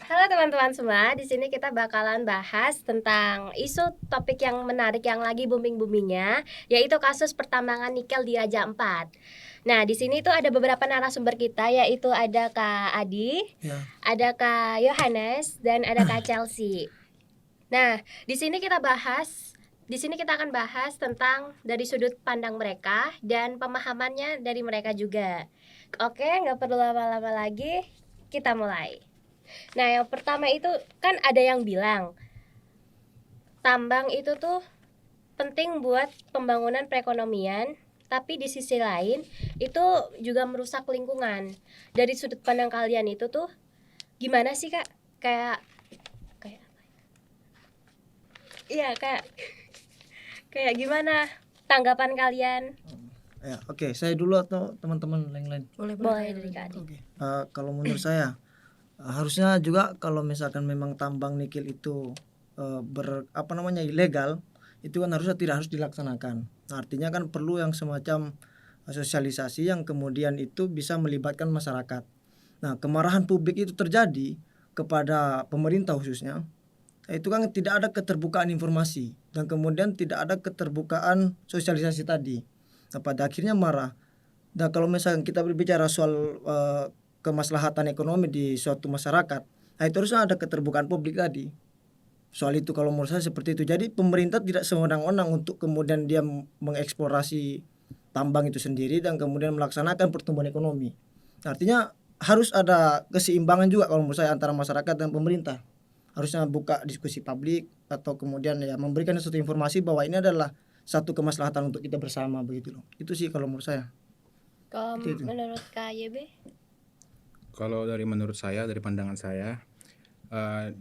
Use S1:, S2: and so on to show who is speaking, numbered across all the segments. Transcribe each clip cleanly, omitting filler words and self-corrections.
S1: Halo teman-teman semua, di sini kita bakalan bahas tentang isu topik yang menarik yang lagi booming-boomingnya, yaitu kasus pertambangan nikel di Raja Ampat. Nah, di sini tuh ada beberapa narasumber kita, yaitu ada Kak Adi,
S2: Ya,
S1: ada Kak Yohanes, dan ada Kak Chelsea. Nah, di sini kita akan bahas tentang dari sudut pandang mereka dan pemahamannya dari mereka juga. Oke, nggak perlu lama-lama lagi, kita mulai. Nah, yang pertama itu kan ada yang bilang tambang itu tuh penting buat pembangunan perekonomian, tapi di sisi lain itu juga merusak lingkungan. Dari sudut pandang kalian itu tuh gimana sih, Kak? Kayak kayak iya, Kak. Kayak gimana tanggapan kalian?
S2: ya, oke. Saya dulu atau teman-teman yang lain?
S1: Boleh dari Kak Adi.
S2: Oke. Kalau menurut saya, harusnya juga kalau misalkan memang tambang nikel itu apa namanya ilegal, itu kan harusnya tidak harus dilaksanakan. Nah, artinya kan perlu yang semacam sosialisasi yang kemudian itu bisa melibatkan masyarakat. Nah, kemarahan publik itu terjadi kepada pemerintah khususnya. Itu kan tidak ada keterbukaan informasi dan kemudian tidak ada keterbukaan sosialisasi tadi. Nah, pada akhirnya marah. Dan kalau misalnya kita berbicara soal kemaslahatan ekonomi di suatu masyarakat, nah itu harusnya ada keterbukaan publik tadi. Soal itu kalau menurut saya seperti itu. Jadi pemerintah tidak sewenang-wenang untuk kemudian dia mengeksplorasi tambang itu sendiri dan kemudian melaksanakan pertumbuhan ekonomi. Artinya harus ada keseimbangan juga kalau menurut saya antara masyarakat dan pemerintah. Harusnya buka diskusi publik atau kemudian ya memberikan suatu informasi bahwa ini adalah satu kemaslahatan untuk kita bersama begitu loh. Itu sih kalau menurut saya.
S1: Kalau
S2: Itu.
S1: menurut Kak YB?
S3: Kalau menurut saya, dari pandangan saya, eh,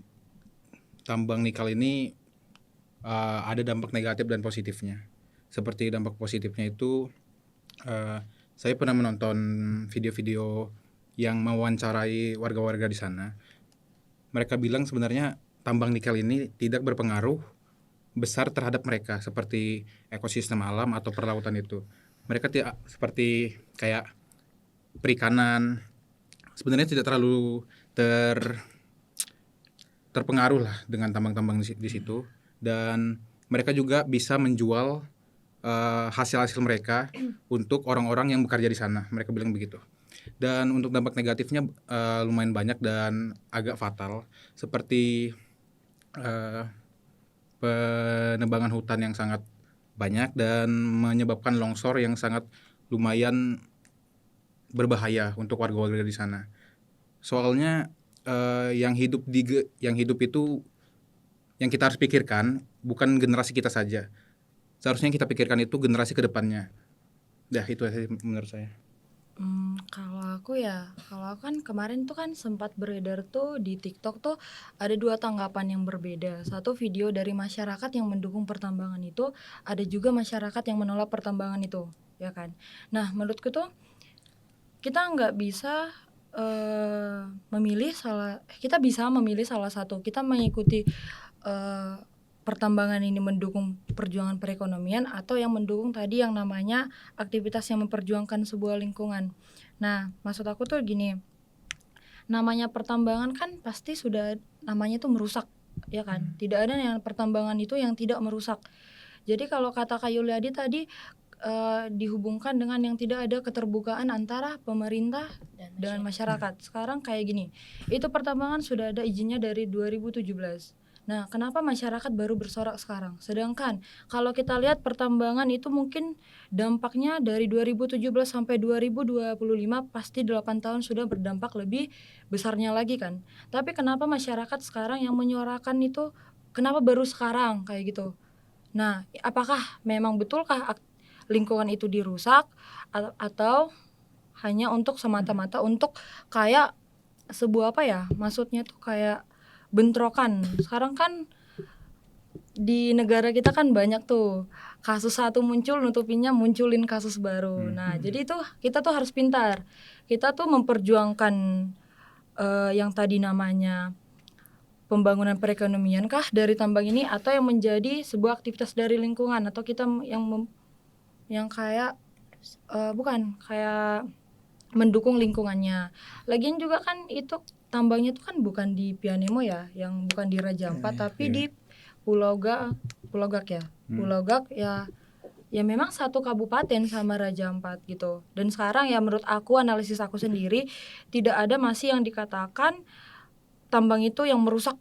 S3: tambang nikel ini ada dampak negatif dan positifnya. Seperti dampak positifnya itu, saya pernah menonton video-video yang mewawancarai warga-warga di sana. Mereka bilang sebenarnya tambang nikel ini tidak berpengaruh besar terhadap mereka, seperti ekosistem alam atau perlautan itu. Mereka tidak seperti kayak perikanan, sebenarnya tidak terlalu terpengaruh lah dengan tambang-tambang di situ, dan mereka juga bisa menjual hasil-hasil mereka untuk orang-orang yang bekerja di sana. Mereka bilang begitu. Dan untuk dampak negatifnya lumayan banyak dan agak fatal, seperti eh, penebangan hutan yang sangat banyak dan menyebabkan longsor yang sangat lumayan berbahaya untuk warga-warga di sana. Soalnya yang hidup itu, yang kita harus pikirkan bukan generasi kita saja. Seharusnya yang kita pikirkan itu generasi kedepannya. Dah, itu aja menurut saya.
S4: Kalau aku kan kemarin tuh kan sempat beredar tuh di TikTok tuh ada dua tanggapan yang berbeda. Satu video dari masyarakat yang mendukung pertambangan itu, ada juga masyarakat yang menolak pertambangan itu, ya kan. Nah, menurutku tuh kita nggak bisa kita bisa memilih salah satu. Kita mengikuti eh, pertambangan ini mendukung perjuangan perekonomian atau yang mendukung tadi yang namanya aktivitas yang memperjuangkan sebuah lingkungan. Nah, maksud aku tuh gini, namanya pertambangan kan pasti sudah namanya tuh merusak, ya kan? Tidak ada yang pertambangan itu yang tidak merusak. Jadi kalau kata Kak Yuliadi tadi dihubungkan dengan yang tidak ada keterbukaan antara pemerintah dan masyarakat. Sekarang kayak gini, itu pertambangan sudah ada izinnya dari 2017. Nah, kenapa masyarakat baru bersorak sekarang? Sedangkan kalau kita lihat pertambangan itu mungkin dampaknya dari 2017 sampai 2025 pasti 8 tahun sudah berdampak lebih besarnya lagi kan. Tapi kenapa masyarakat sekarang yang menyuarakan itu kenapa baru sekarang kayak gitu? Nah, apakah memang betulkah lingkungan itu dirusak atau hanya untuk semata-mata untuk kayak sebuah apa ya? Maksudnya tuh kayak bentrokan. Sekarang kan di negara kita kan banyak tuh kasus satu muncul nutupinnya munculin kasus baru. Nah, jadi itu kita tuh harus pintar. Kita tuh memperjuangkan yang tadi namanya pembangunan perekonomian kah dari tambang ini atau yang menjadi sebuah aktivitas dari lingkungan atau kita yang kayak bukan kayak mendukung lingkungannya. Lagian juga kan itu tambangnya itu kan bukan di Pianemo ya, yang bukan di Raja Ampat, tapi di Pulau Gak ya. Pulau Gak ya memang satu kabupaten sama Raja Ampat gitu. Dan sekarang ya menurut aku, analisis aku sendiri, tidak ada masih yang dikatakan tambang itu yang merusak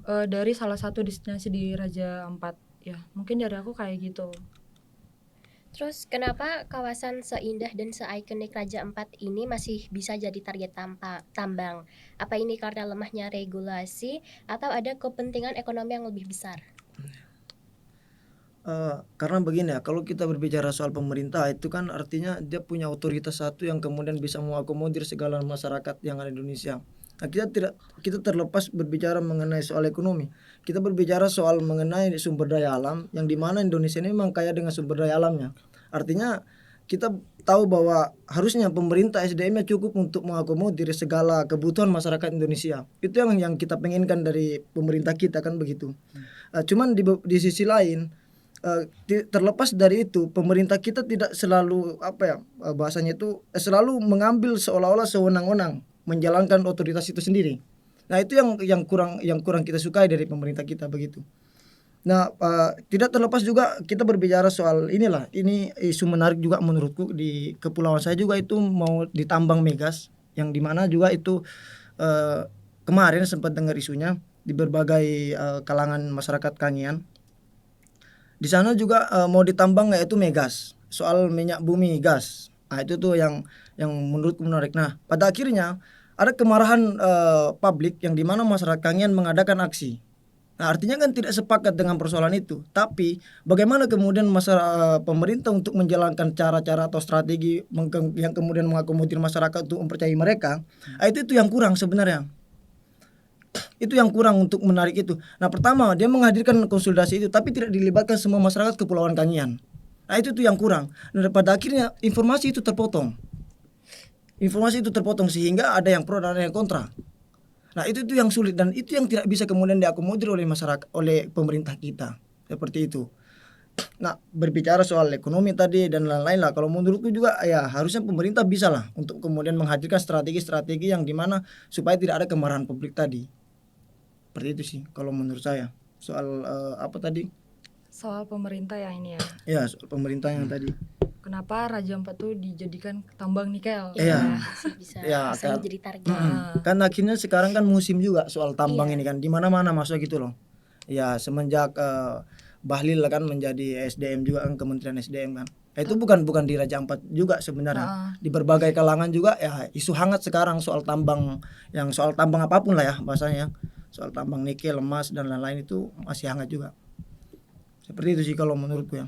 S4: dari salah satu destinasi di Raja Ampat. Ya mungkin dari aku kayak gitu.
S1: Terus kenapa kawasan seindah dan seikonik Raja Ampat ini masih bisa jadi target tambang? Apa ini karena lemahnya regulasi atau ada kepentingan ekonomi yang lebih besar?
S2: Karena begini ya, kalau kita berbicara soal pemerintah itu kan artinya dia punya otoritas satu yang kemudian bisa mengakomodir segala masyarakat yang ada di Indonesia. Nah, kita terlepas berbicara mengenai soal ekonomi. Kita berbicara soal mengenai sumber daya alam yang dimana Indonesia ini memang kaya dengan sumber daya alamnya. Artinya kita tahu bahwa harusnya pemerintah SDM-nya cukup untuk mengakomodir segala kebutuhan masyarakat Indonesia. Itu yang kita pengenkan dari pemerintah kita kan begitu. Cuman di sisi lain, terlepas dari itu, pemerintah kita tidak selalu bahasanya itu selalu mengambil seolah-olah sewenang-wenang menjalankan otoritas itu sendiri. Nah, itu yang kurang kita sukai dari pemerintah kita begitu. Nah, tidak terlepas juga kita berbicara soal ini isu menarik juga menurutku di kepulauan saya juga itu mau ditambang migas, yang dimana juga itu kemarin sempat dengar isunya di berbagai kalangan masyarakat Kangean. Di sana juga mau ditambang yaitu migas, soal minyak bumi gas. Nah, itu tuh yang menurutku menarik. Nah, pada akhirnya ada kemarahan publik yang dimana masyarakat Kangean mengadakan aksi. Nah, artinya kan tidak sepakat dengan persoalan itu. Tapi bagaimana kemudian pemerintah untuk menjalankan cara-cara atau strategi yang kemudian mengakomodir masyarakat untuk mempercayai mereka, itu yang kurang sebenarnya. Itu yang kurang untuk menarik itu. Nah, pertama dia menghadirkan konsultasi itu tapi tidak dilibatkan semua masyarakat Kepulauan Kangean. Nah, itu yang kurang. Nah, pada akhirnya informasi itu terpotong sehingga ada yang pro dan ada yang kontra. Nah, itu yang sulit dan itu yang tidak bisa kemudian diakomodir oleh masyarakat, oleh pemerintah kita. Seperti itu. Nah, berbicara soal ekonomi tadi dan lain-lain lah, kalau menurutku juga ya harusnya pemerintah bisa lah untuk kemudian menghadirkan strategi-strategi yang dimana supaya tidak ada kemarahan publik tadi. Seperti itu sih kalau menurut saya. Soal apa tadi?
S4: Soal pemerintah ya ini ya.
S2: Ya, soal pemerintah yang tadi.
S4: Kenapa Raja Ampat tuh dijadikan tambang nikel?
S2: Iya.
S1: Bisa
S2: Ya,
S1: jadi target.
S2: Kan akhirnya sekarang kan musim juga soal tambang ini kan di mana-mana masuk gitu loh. Ya, semenjak Bahlil kan menjadi SDM juga kan, Kementerian SDM kan. Itu bukan di Raja Ampat juga sebenarnya. Di berbagai kalangan juga ya isu hangat sekarang soal tambang, yang soal tambang apapun lah ya bahasanya. Soal tambang nikel, emas dan lain-lain itu masih hangat juga. Seperti itu sih kalau menurutku ya.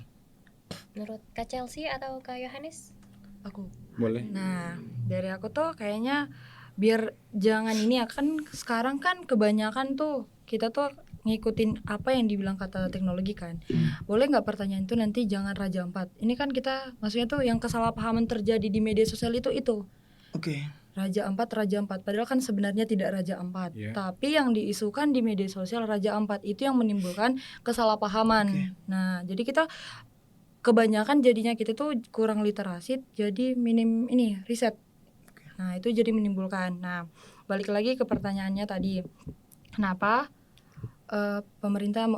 S1: Menurut Kak Chelsea atau Kak Yohanes?
S4: Aku.
S3: Boleh.
S4: Nah, dari aku tuh kayaknya biar jangan ini ya, kan sekarang kan kebanyakan tuh kita tuh ngikutin apa yang dibilang kata teknologi kan. Boleh nggak pertanyaan itu nanti jangan Raja Ampat. Ini kan kita maksudnya tuh yang kesalahpahaman terjadi di media sosial itu.
S2: Oke.
S4: Raja Ampat, padahal kan sebenarnya tidak Raja Ampat. Tapi yang diisukan di media sosial Raja Ampat itu yang menimbulkan kesalahpahaman. Nah, jadi kita kebanyakan jadinya kita tuh kurang literasi, jadi minim ini riset. Nah, itu jadi menimbulkan. Nah, balik lagi ke pertanyaannya tadi. Kenapa pemerintah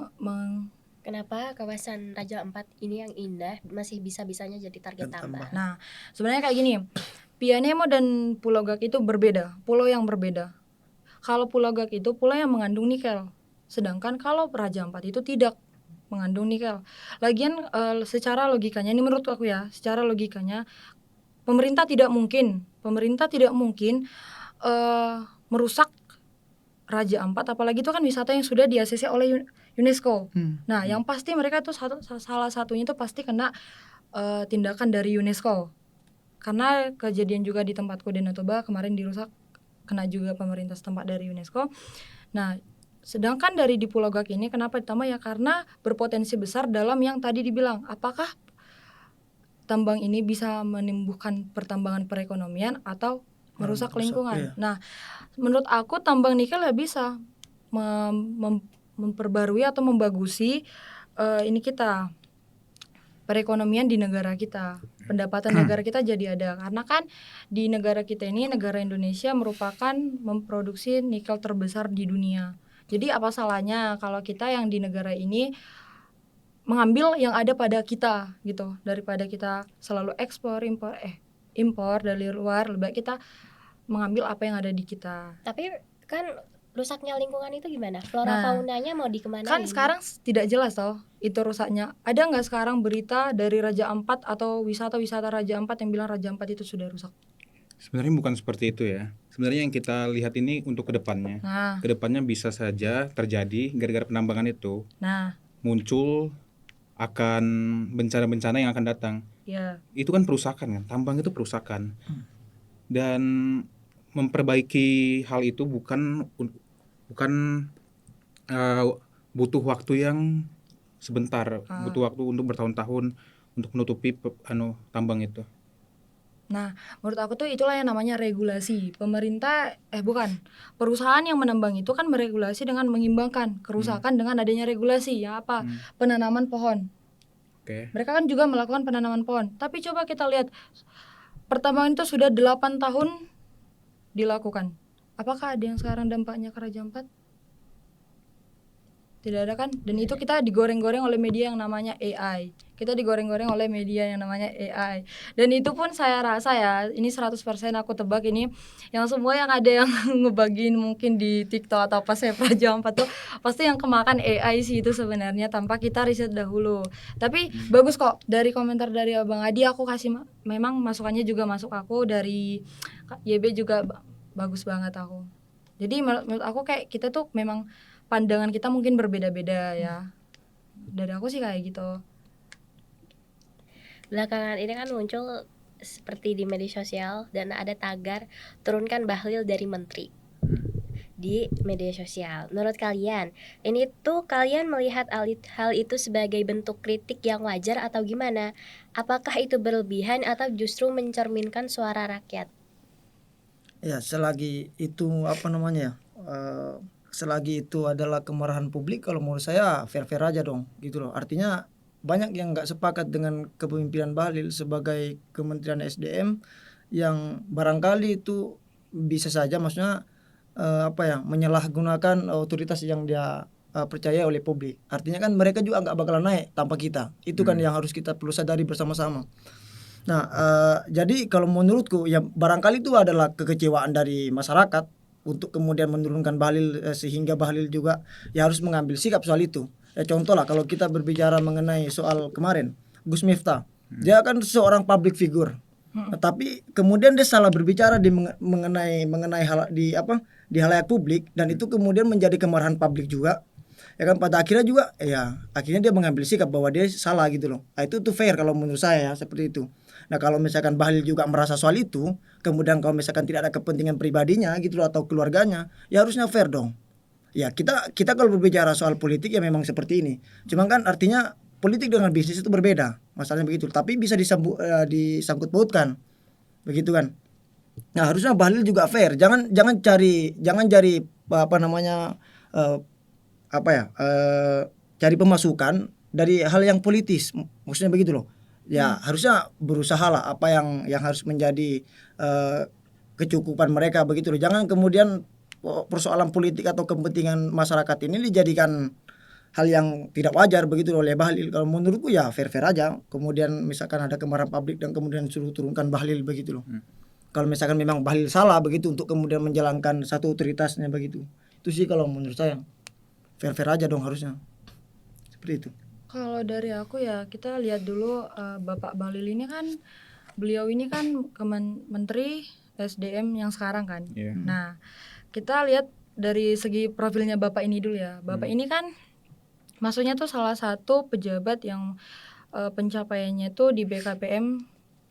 S1: Kenapa kawasan Raja Ampat ini yang indah masih bisa-bisanya jadi target tambang?
S4: Nah, sebenarnya kayak gini. Pianemo dan Pulau Gak itu berbeda, pulau yang berbeda. Kalau Pulau Gak itu pulau yang mengandung nikel. Sedangkan kalau Raja Ampat itu tidak mengandung nikel. Lagian secara logikanya, ini menurut aku ya, secara logikanya pemerintah tidak mungkin merusak Raja Ampat, apalagi itu kan wisata yang sudah di-ACC oleh UNESCO. Nah, yang pasti mereka tuh salah satunya itu pasti kena tindakan dari UNESCO. Karena kejadian juga di tempatku di Danau Toba kemarin dirusak, kena juga pemerintah setempat dari UNESCO. Nah, sedangkan dari di Pulau Gak ini kenapa ditambah ya, karena berpotensi besar dalam yang tadi dibilang, apakah tambang ini bisa menumbuhkan pertambangan perekonomian atau merusak lingkungan. Nah, menurut aku tambang nikel ya bisa memperbarui atau membagusi ini kita perekonomian di negara kita. pendapatan negara kita jadi ada. Karena kan di negara kita ini, negara Indonesia merupakan memproduksi nikel terbesar di dunia. Jadi apa salahnya kalau kita yang di negara ini mengambil yang ada pada kita gitu, daripada kita selalu impor dari luar, lebih baik kita mengambil apa yang ada di kita.
S1: Tapi kan rusaknya lingkungan itu gimana? Flora
S4: Nah,
S1: faunanya mau dikemanain?
S4: Kan sekarang tidak jelas toh itu rusaknya. Ada nggak sekarang berita dari Raja Ampat atau wisata Raja Ampat yang bilang Raja Ampat itu sudah rusak?
S3: Sebenarnya bukan seperti itu ya. Sebenarnya yang kita lihat ini untuk kedepannya.
S4: Nah,
S3: Kedepannya bisa saja terjadi gara-gara penambangan itu
S4: nah,
S3: muncul akan bencana-bencana yang akan datang.
S4: ya,
S3: Itu kan perusakan kan, tambang itu perusakan. Dan memperbaiki hal itu bukan butuh waktu yang sebentar, butuh waktu untuk bertahun-tahun untuk menutupi tambang itu.
S4: Nah, menurut aku tuh itulah yang namanya regulasi. Perusahaan yang menambang itu kan meregulasi dengan mengimbangkan kerusakan dengan adanya regulasi. Yang apa? Penanaman pohon.
S3: Oke.
S4: Mereka kan juga melakukan penanaman pohon. Tapi coba kita lihat, pertambangan itu sudah 8 tahun dilakukan. Apakah ada yang sekarang dampaknya ke Raja Ampat? Tidak ada kan? Dan itu kita digoreng-goreng oleh media yang namanya AI. Kita digoreng-goreng oleh media yang namanya AI. Dan itu pun saya rasa ya, ini 100% aku tebak ini, yang semua yang ada yang ngebagiin mungkin di TikTok atau apa saya Raja Ampat tuh pasti yang kemakan AI sih itu sebenarnya, tanpa kita riset dahulu. Tapi bagus kok, dari komentar dari Abang Adi aku kasih memang masukannya juga masuk aku, dari YB juga bagus banget aku. Jadi menurut aku kayak kita tuh memang pandangan kita mungkin berbeda-beda ya. Dari aku sih kayak gitu.
S1: Belakangan ini kan muncul seperti di media sosial dan ada tagar turunkan Bahlil dari menteri di media sosial. Menurut kalian, ini tuh kalian melihat hal itu sebagai bentuk kritik yang wajar atau gimana? Apakah itu berlebihan atau justru mencerminkan suara rakyat?
S2: Ya, selagi itu selagi itu adalah kemarahan publik, kalau menurut saya fair-fair aja dong gitu loh. Artinya banyak yang nggak sepakat dengan kepemimpinan Bahlil sebagai Kementerian SDM yang barangkali itu bisa saja maksudnya menyalahgunakan otoritas yang dia percaya oleh publik. Artinya kan mereka juga nggak bakalan naik tanpa kita. Itu kan yang harus kita perlu sadari bersama-sama. Nah, jadi kalau menurutku ya barangkali itu adalah kekecewaan dari masyarakat untuk kemudian menurunkan Bahlil, sehingga Bahlil juga ya harus mengambil sikap soal itu. Ya contoh lah kalau kita berbicara mengenai soal kemarin Gus Miftah, dia kan seorang public figure. Tapi kemudian dia salah berbicara mengenai hal di halayak publik, dan itu kemudian menjadi kemarahan publik juga. Ya kan pada akhirnya juga akhirnya dia mengambil sikap bahwa dia salah gitu loh. Nah, itu tuh fair kalau menurut saya seperti itu. Nah, kalau misalkan Bahlil juga merasa soal itu, kemudian kalau misalkan tidak ada kepentingan pribadinya gitu loh, atau keluarganya, ya harusnya fair dong. Ya kita kalau berbicara soal politik ya memang seperti ini. Cuma kan artinya politik dengan bisnis itu berbeda, masalahnya begitu. Tapi bisa disangkut pautkan, begitu kan. Nah, harusnya Bahlil juga fair. Jangan cari cari pemasukan dari hal yang politis, maksudnya begitu loh. Ya harusnya berusaha lah apa yang harus menjadi kecukupan mereka begitu loh. Jangan kemudian persoalan politik atau kepentingan masyarakat ini dijadikan hal yang tidak wajar begitu oleh Bahlil. Kalau menurutku ya fair-fair aja. Kemudian misalkan ada kemarahan publik dan kemudian suruh turunkan Bahlil begitu loh. Kalau misalkan memang Bahlil salah begitu untuk kemudian menjalankan satu otoritasnya begitu. Itu sih kalau menurut saya fair-fair aja dong harusnya. Seperti itu.
S4: Kalau dari aku ya kita lihat dulu Bapak Bahlil ini kan, beliau ini kan Menteri SDM yang sekarang kan.
S3: Yeah.
S4: Nah, kita lihat dari segi profilnya Bapak ini dulu ya. Bapak ini kan maksudnya tuh salah satu pejabat yang pencapaiannya tuh di BKPM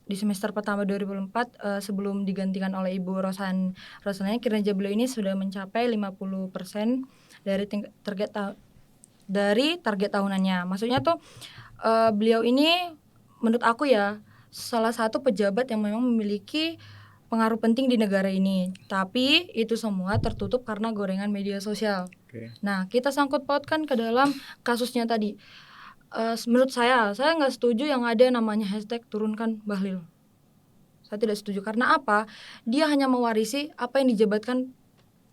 S4: di semester pertama 2004 sebelum digantikan oleh Ibu Rosananya, kinerja beliau ini sudah mencapai 50% dari target tahunannya. Maksudnya tuh beliau ini menurut aku ya salah satu pejabat yang memang memiliki pengaruh penting di negara ini. Tapi itu semua tertutup karena gorengan media sosial.
S3: Okay.
S4: Nah, kita sangkut pautkan ke dalam kasusnya tadi. menurut saya nggak setuju yang ada namanya hashtag turunkan Bahlil. Saya tidak setuju. Karena apa? Dia hanya mewarisi apa yang dijabatkan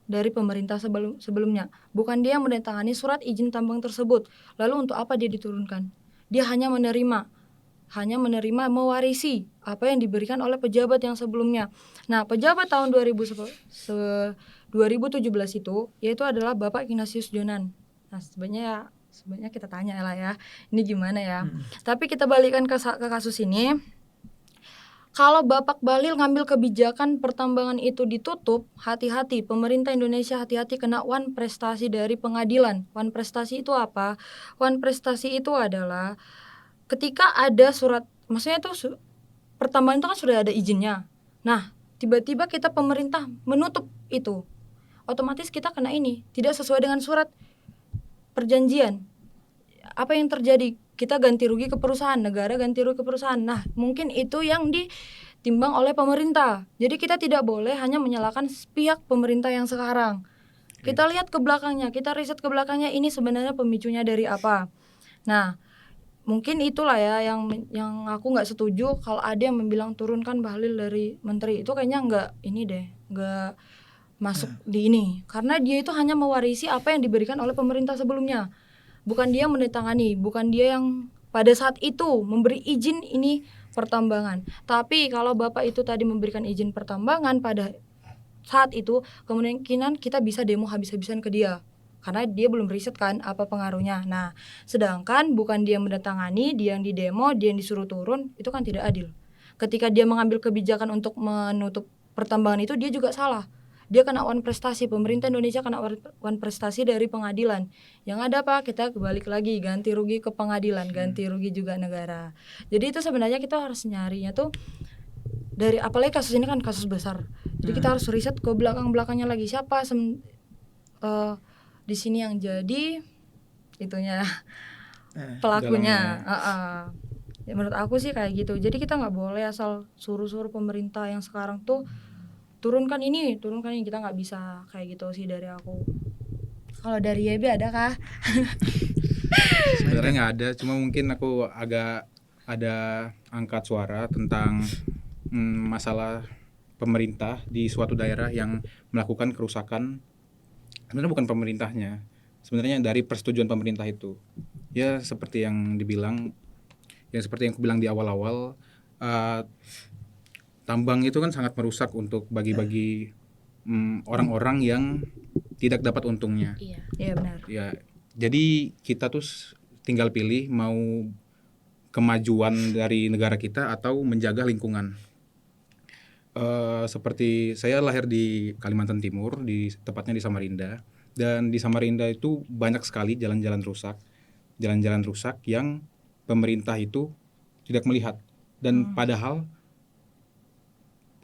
S4: dari pemerintah sebelumnya. Bukan dia yang menandatangani surat izin tambang tersebut. Lalu untuk apa dia diturunkan? Dia hanya menerima, mewarisi apa yang diberikan oleh pejabat yang sebelumnya. Nah, pejabat tahun 2017 itu yaitu adalah Bapak Ignatius Jonan. Nah, sebenarnya kita tanya lah ya, ini gimana ya? Tapi kita balikkan ke kasus ini. Kalau Bapak Bahlil ngambil kebijakan pertambangan itu ditutup, hati-hati, pemerintah Indonesia hati-hati kena wan prestasi dari pengadilan. Wan prestasi itu apa? Wan prestasi itu adalah ketika ada surat, maksudnya itu pertambangan itu kan sudah ada izinnya. Nah, tiba-tiba kita pemerintah menutup itu, otomatis kita kena ini, tidak sesuai dengan surat perjanjian. Apa yang terjadi? Kita ganti rugi ke perusahaan, negara ganti rugi ke perusahaan. Nah, mungkin itu yang ditimbang oleh pemerintah. Jadi kita tidak boleh hanya menyalahkan pihak pemerintah yang sekarang. Kita lihat ke belakangnya, kita riset ke belakangnya, ini sebenarnya pemicunya dari apa. Nah, mungkin itulah ya yang aku nggak setuju kalau ada yang bilang turunkan Bahlil dari menteri. Itu kayaknya nggak masuk di ini. Karena dia itu hanya mewarisi apa yang diberikan oleh pemerintah sebelumnya. Bukan dia menandatangani, bukan dia yang pada saat itu memberi izin ini pertambangan. Tapi kalau Bapak itu tadi memberikan izin pertambangan pada saat itu, kemungkinan kita bisa demo habis-habisan ke dia. Karena dia belum riset kan apa pengaruhnya. Nah, sedangkan bukan dia menandatangani, dia yang didemo, dia yang disuruh turun, itu kan tidak adil. Ketika dia mengambil kebijakan untuk menutup pertambangan itu, dia juga salah. Dia kena wan prestasi, pemerintah Indonesia kena wan prestasi dari pengadilan. Yang ada apa? Kita balik lagi, ganti rugi ke pengadilan, ganti rugi juga negara. Jadi itu sebenarnya kita harus nyarinya tuh dari, apalagi kasus ini kan kasus besar. Jadi kita harus riset ke belakang-belakangnya lagi, siapa di sini yang jadi itunya pelakunya. Ya, menurut aku sih kayak gitu. Jadi kita nggak boleh asal suruh-suruh pemerintah yang sekarang tuh turunkan ini, kita nggak bisa kayak gitu sih dari aku. Kalau dari YB ada kah?
S3: Sebenarnya nggak ada, cuma mungkin aku agak ada angkat suara tentang masalah pemerintah di suatu daerah yang melakukan kerusakan. Sebenarnya bukan pemerintahnya, sebenarnya dari persetujuan pemerintah itu. Ya seperti yang seperti yang aku bilang di awal-awal, tambang itu kan sangat merusak untuk bagi-bagi orang-orang yang tidak dapat untungnya.
S4: Iya benar.
S3: Ya, jadi kita tuh tinggal pilih mau kemajuan dari negara kita atau menjaga lingkungan. Seperti saya lahir di Kalimantan Timur, tepatnya di Samarinda, dan di Samarinda itu banyak sekali jalan-jalan rusak yang pemerintah itu tidak melihat. Dan padahal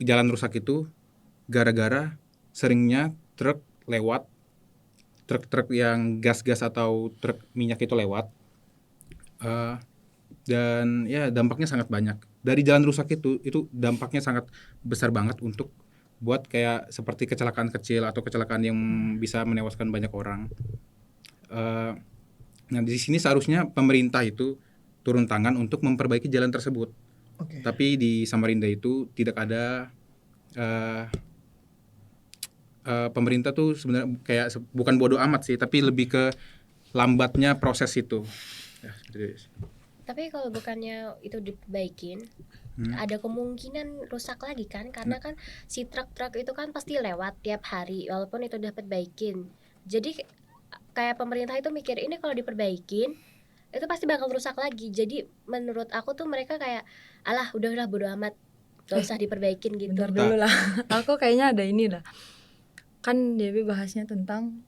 S3: jalan rusak itu gara-gara seringnya truk yang gas-gas atau truk minyak itu lewat, dan ya dampaknya sangat banyak. Dari jalan rusak itu dampaknya sangat besar banget untuk buat kayak seperti kecelakaan kecil atau kecelakaan yang bisa menewaskan banyak orang. Nah di sini seharusnya pemerintah itu turun tangan untuk memperbaiki jalan tersebut. Tapi di Samarinda itu tidak ada pemerintah tuh sebenarnya kayak bukan bodoh amat sih, tapi lebih ke lambatnya proses itu. Ya,
S1: Tapi kalau bukannya itu diperbaikin, ada kemungkinan rusak lagi kan? Karena kan si truk-truk itu kan pasti lewat tiap hari, walaupun itu udah perbaikin. Jadi kayak pemerintah itu mikir ini kalau diperbaikin itu pasti bakal rusak lagi. Jadi menurut aku tuh mereka kayak alah udahlah bodo amat, gak usah diperbaikin gitu.
S4: Bentar dulu lah. Aku kayaknya ada ini dah. Kan DB bahasnya tentang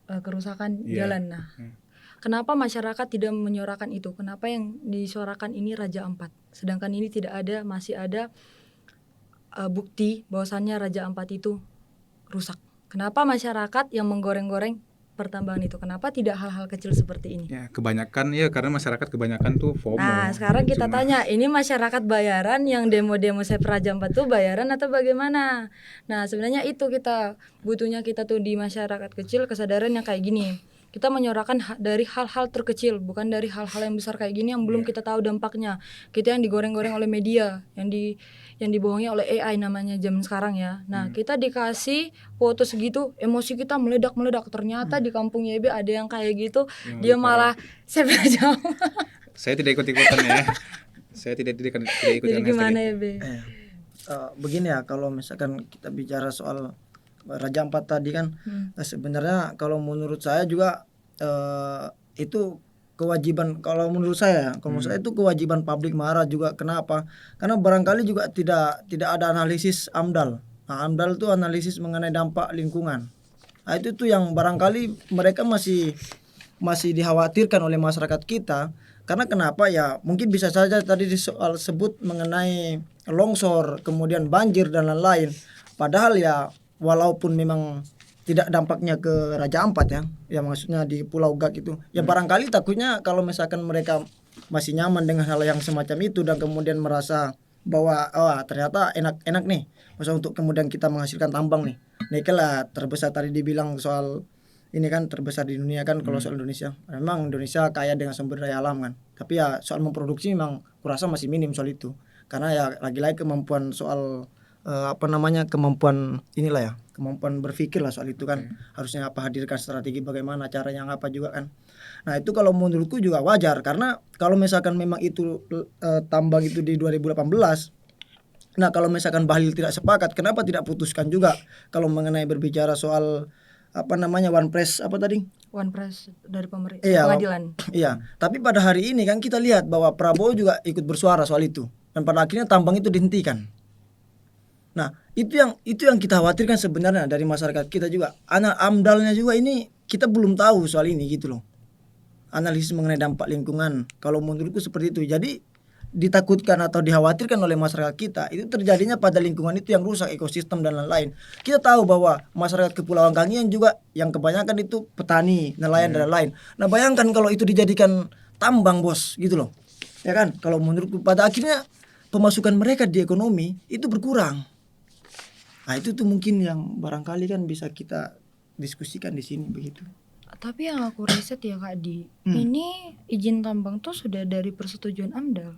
S4: kerusakan jalan. Nah, kenapa masyarakat tidak menyuarakan itu? Kenapa yang disuarakan ini Raja Ampat, sedangkan ini tidak ada, masih ada bukti bahwasannya Raja Ampat itu rusak? Kenapa masyarakat yang menggoreng-goreng pertambangan itu? Kenapa tidak hal-hal kecil seperti ini?
S3: Ya kebanyakan ya karena masyarakat kebanyakan tuh FOMO.
S4: Nah sekarang kita tanya, ini masyarakat bayaran yang demo-demo Save Raja Ampat tuh bayaran atau bagaimana? Nah sebenarnya itu kita butuhnya kita tuh di masyarakat kecil kesadaran yang kayak gini. Kita menyorakan dari hal-hal terkecil, bukan dari hal-hal yang besar kayak gini yang belum kita tahu dampaknya. Kita yang digoreng-goreng oleh media, yang dibohongi oleh AI namanya zaman sekarang ya. Nah, kita dikasih foto segitu, emosi kita meledak-meledak. Ternyata di kampung YB ada yang kayak gitu,
S3: Yang
S4: dia
S3: lebih
S4: malah saya jauh.
S3: Saya tidak ikut-ikutan ya. Saya tidak ikut
S4: Jadi gimana
S3: hashtag
S4: ya,
S3: itu.
S4: Be?
S2: Begini ya, kalau misalkan kita bicara soal Raja Ampat tadi kan, sebenarnya kalau menurut saya juga itu kewajiban, kalau menurut saya itu kewajiban publik marah juga. Kenapa? Karena barangkali juga tidak ada analisis AMDAL. Nah, AMDAL itu analisis mengenai dampak lingkungan. Nah, itu tuh yang barangkali mereka masih dikhawatirkan oleh masyarakat kita. Karena kenapa ya, mungkin bisa saja tadi di soal sebut mengenai longsor, kemudian banjir dan lain-lain. Padahal ya walaupun memang tidak dampaknya ke Raja Ampat ya maksudnya di Pulau Gak itu. Ya barangkali takutnya kalau misalkan mereka masih nyaman dengan hal yang semacam itu dan kemudian merasa bahwa ternyata enak nih, masa untuk kemudian kita menghasilkan tambang nih. Nikel lah terbesar tadi dibilang soal ini kan terbesar di dunia kan kalau soal Indonesia. Memang Indonesia kaya dengan sumber daya alam kan. Tapi ya soal memproduksi memang kurasa masih minim soal itu. Karena ya lagi-lagi kemampuan soal kemampuan inilah ya, kemampuan berpikir lah soal itu kan. Harusnya hadirkan strategi bagaimana caranya apa juga kan. Nah, itu kalau menurutku juga wajar karena kalau misalkan memang itu tambang itu di 2018. Nah, kalau misalkan Bahlil tidak sepakat, kenapa tidak putuskan juga kalau mengenai berbicara soal One Press
S4: One Press dari pemerintah
S2: Iya,
S4: pengadilan.
S2: Iya, tapi pada hari ini kan kita lihat bahwa Prabowo juga ikut bersuara soal itu dan pada akhirnya tambang itu dihentikan. Nah, itu yang kita khawatirkan sebenarnya dari masyarakat kita juga. AMDAL-nya juga ini kita belum tahu soal ini gitu loh. Analisis mengenai dampak lingkungan. Kalau menurutku seperti itu. Jadi ditakutkan atau dikhawatirkan oleh masyarakat kita itu terjadinya pada lingkungan itu yang rusak, ekosistem dan lain-lain. Kita tahu bahwa masyarakat Kepulauan Kangean juga yang kebanyakan itu petani, nelayan dan lain-lain. Nah, bayangkan kalau itu dijadikan tambang, bos, gitu loh. Ya kan? Kalau menurutku pada akhirnya pemasukan mereka di ekonomi itu berkurang. Nah, itu tuh mungkin yang barangkali kan bisa kita diskusikan di sini begitu.
S4: Tapi yang aku riset ya Kak Di, ini izin tambang tuh sudah dari persetujuan AMDAL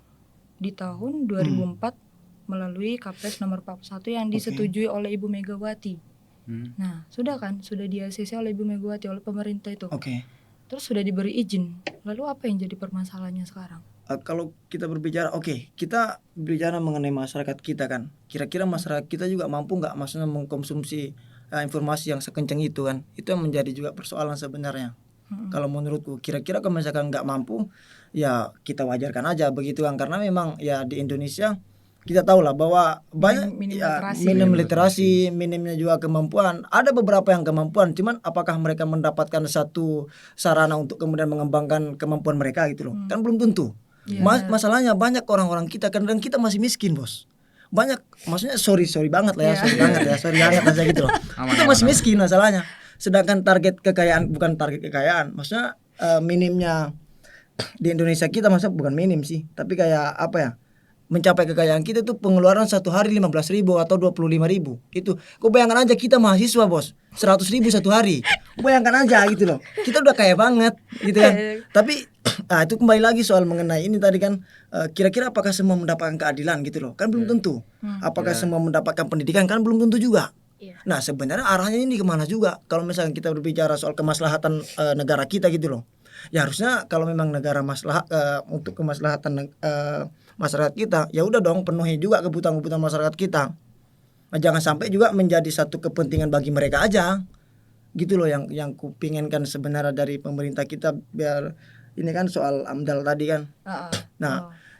S4: di tahun 2004 melalui Kepres nomor 41 yang disetujui oleh Ibu Megawati. Nah, sudah di-ACC oleh Ibu Megawati, oleh pemerintah itu. Terus sudah diberi izin. Lalu apa yang jadi permasalahannya sekarang?
S2: Kalau kita berbicara, kita berbicara mengenai masyarakat kita kan. Kira-kira masyarakat kita juga mampu nggak maksudnya mengkonsumsi informasi yang sekencang itu kan. Itu yang menjadi juga persoalan sebenarnya. Kalau menurutku, kira-kira kalau misalkan nggak mampu, ya kita wajarkan aja begitu kan. Karena memang ya di Indonesia kita tahu lah bahwa banyak minim literasi, minimnya juga kemampuan. Ada beberapa yang kemampuan, cuman apakah mereka mendapatkan satu sarana untuk kemudian mengembangkan kemampuan mereka gitu loh. Kan belum tentu. Masalahnya banyak orang-orang kita kadang kita masih miskin, bos. Banyak, maksudnya sorry banget lah ya, sorry banget aja gitu loh. Kita masih miskin masalahnya. Sedangkan target kekayaan, bukan target kekayaan, maksudnya minimnya di Indonesia kita masa bukan minim sih, tapi kayak apa ya, mencapai kekayaan kita tuh pengeluaran satu hari 15.000 atau 25.000. Itu kau bayangkan aja kita mahasiswa, bos, 100.000 satu hari. Bayangkan aja gitu loh, kita udah kaya banget gitu kan. Tapi itu kembali lagi soal mengenai ini tadi kan, kira-kira apakah semua mendapatkan keadilan gitu loh, kan belum tentu. Apakah semua mendapatkan pendidikan, kan belum tentu juga. Nah, sebenarnya arahnya ini kemana juga kalau misalnya kita berbicara soal kemaslahatan negara kita gitu loh. Ya harusnya kalau memang negara untuk kemaslahatan masyarakat kita, ya udah dong penuhi juga kebutuhan masyarakat kita. Nah, jangan sampai juga menjadi satu kepentingan bagi mereka aja. Gitu loh yang kupinginkan sebenarnya dari pemerintah kita, biar ini kan soal AMDAL tadi kan.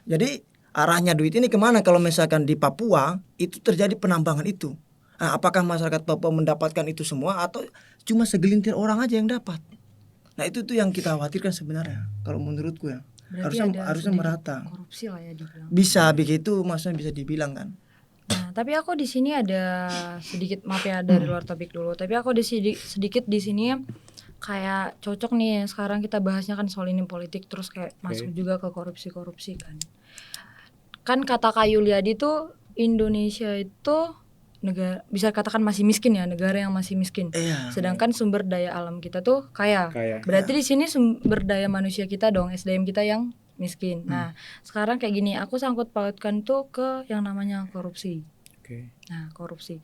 S2: Jadi arahnya duit ini kemana kalau misalkan di Papua itu terjadi penambangan itu. Nah, apakah masyarakat Papua mendapatkan itu semua atau cuma segelintir orang aja yang dapat? Nah, itu tuh yang kita khawatirkan sebenarnya kalau menurutku ya. Harusnya merata.
S4: Korupsi lah ya dibilang.
S2: Bisa begitu, maksudnya bisa dibilang kan.
S4: Nah, tapi aku di sini ada sedikit, maaf ya dari luar topik dulu. Tapi aku sedikit di sini kayak cocok nih sekarang kita bahasnya kan soal ini politik, terus kayak masuk juga ke korupsi kan. Kan kata Kak Yuliadi tuh Indonesia itu negara bisa katakan masih miskin ya, negara yang masih miskin.
S2: Iya.
S4: Sedangkan sumber daya alam kita tuh kaya.
S3: Kayak
S4: Berarti di sini sumber daya manusia kita dong, SDM kita yang miskin. Nah, sekarang kayak gini, aku sangkut pautkan tuh ke yang namanya korupsi.
S3: oke.
S4: Nah, korupsi.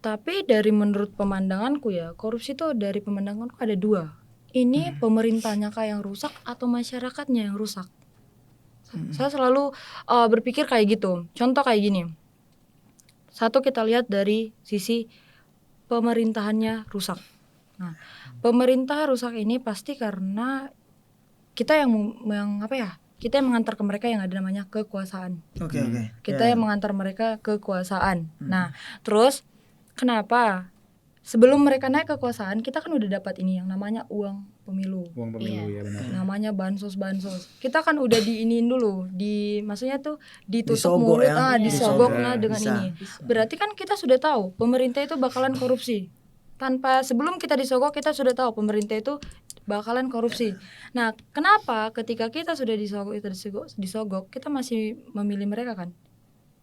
S4: Tapi dari menurut pemandanganku ya, korupsi tuh dari pemandanganku ada dua. Ini pemerintahnya kah yang rusak atau masyarakatnya yang rusak? Saya selalu berpikir kayak gitu. Contoh kayak gini. Satu kita lihat dari sisi pemerintahannya rusak. Nah, pemerintah rusak ini pasti karena kita yang apa ya? Kita yang mengantar ke mereka yang ada namanya kekuasaan.
S2: Oke.
S4: Kita yang mengantar mereka kekuasaan. Nah, terus kenapa? Sebelum mereka naik kekuasaan, kita kan udah dapat ini yang namanya uang pemilu.
S3: Uang pemilu ya benar.
S4: Namanya bansos. Kita kan udah diiniin dulu, maksudnya tuh ditutup
S2: Disogok
S4: mulut,
S2: ya.
S4: disogok
S3: Disogok.
S4: nah dengan
S2: Bisa.
S4: ini. Berarti kan kita sudah tahu pemerintah itu bakalan korupsi. Tanpa sebelum kita disogok kita sudah tahu pemerintah itu bakalan korupsi. Nah, kenapa ketika kita sudah disogok, kita masih memilih mereka kan?